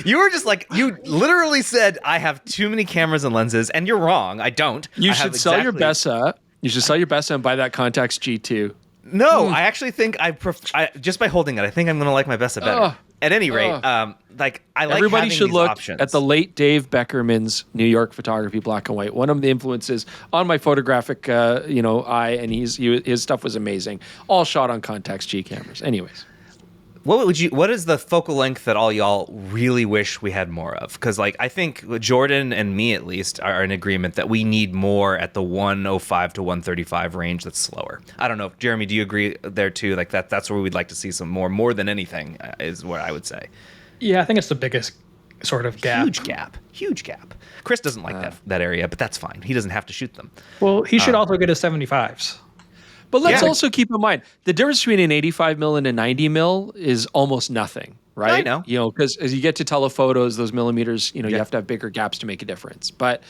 You were just like, you literally said, I have too many cameras and lenses, and you're wrong. I don't. You should sell your Bessa. You should sell your Bessa and buy that Contax G2. No, I actually think just by holding it, I think I'm going to like my Bessa better. At any rate, like I like everybody having should these look options. at the late Dave Beckerman's New York photography, black and white. One of the influences on my photographic, eye, and his stuff was amazing. All shot on Contax G cameras. Anyways, What is the focal length that all y'all really wish we had more of? Because like I think Jordan and me at least are in agreement that we need more at the 105 to 135 range. That's slower. I don't know, Jeremy. Do you agree there too? Like that's where we'd like to see some more than anything is what I would say. Yeah, I think it's the biggest sort of gap. Huge gap. Chris doesn't like that area, but that's fine. He doesn't have to shoot them. Well, he should also get his 75s. But let's also keep in mind the difference between an 85 mil and a 90 mil is almost nothing, right? I know. You know, because as you get to telephotos, those millimeters, you have to have bigger gaps to make a difference. But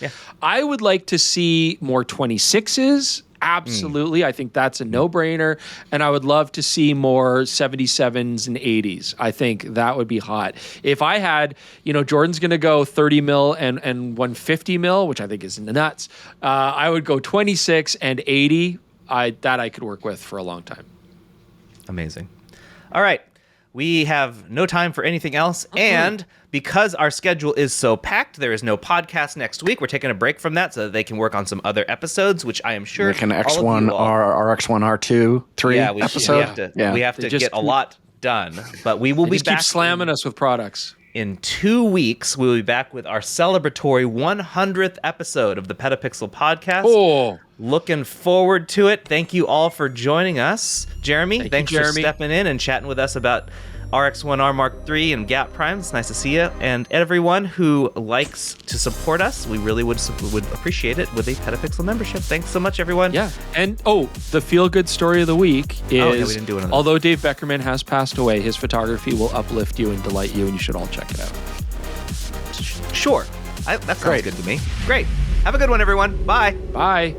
I would like to see more 26s. Absolutely. I think that's a no-brainer. And I would love to see more 77s and 80s. I think that would be hot. If I had, Jordan's going to go 30 mil and 150 mil, which I think is nuts. I would go 26 and 80. I could work with for a long time. Amazing. All right. We have no time for anything else. And because our schedule is so packed, there is no podcast next week. We're taking a break from that so that they can work on some other episodes, which I am sure like an RX1R III episode. We have to get a lot done. But we will be back. Keep slamming us with products. In 2 weeks, we'll be back with our celebratory 100th episode of the PetaPixel Podcast. Oh, looking forward to it. Thank you all for joining us. Jeremy, thanks for stepping in and chatting with us about RX1R Mark III and gap prime. It's nice to see you. And everyone who likes to support us, we really would appreciate it with a PetaPixel membership. Thanks so much, everyone. Yeah. And the feel-good story of the week is, we didn't do it although Dave Beckerman has passed away, his photography will uplift you and delight you, and you should all check it out. Sure. That sounds good to me. Great. Have a good one, everyone. Bye. Bye.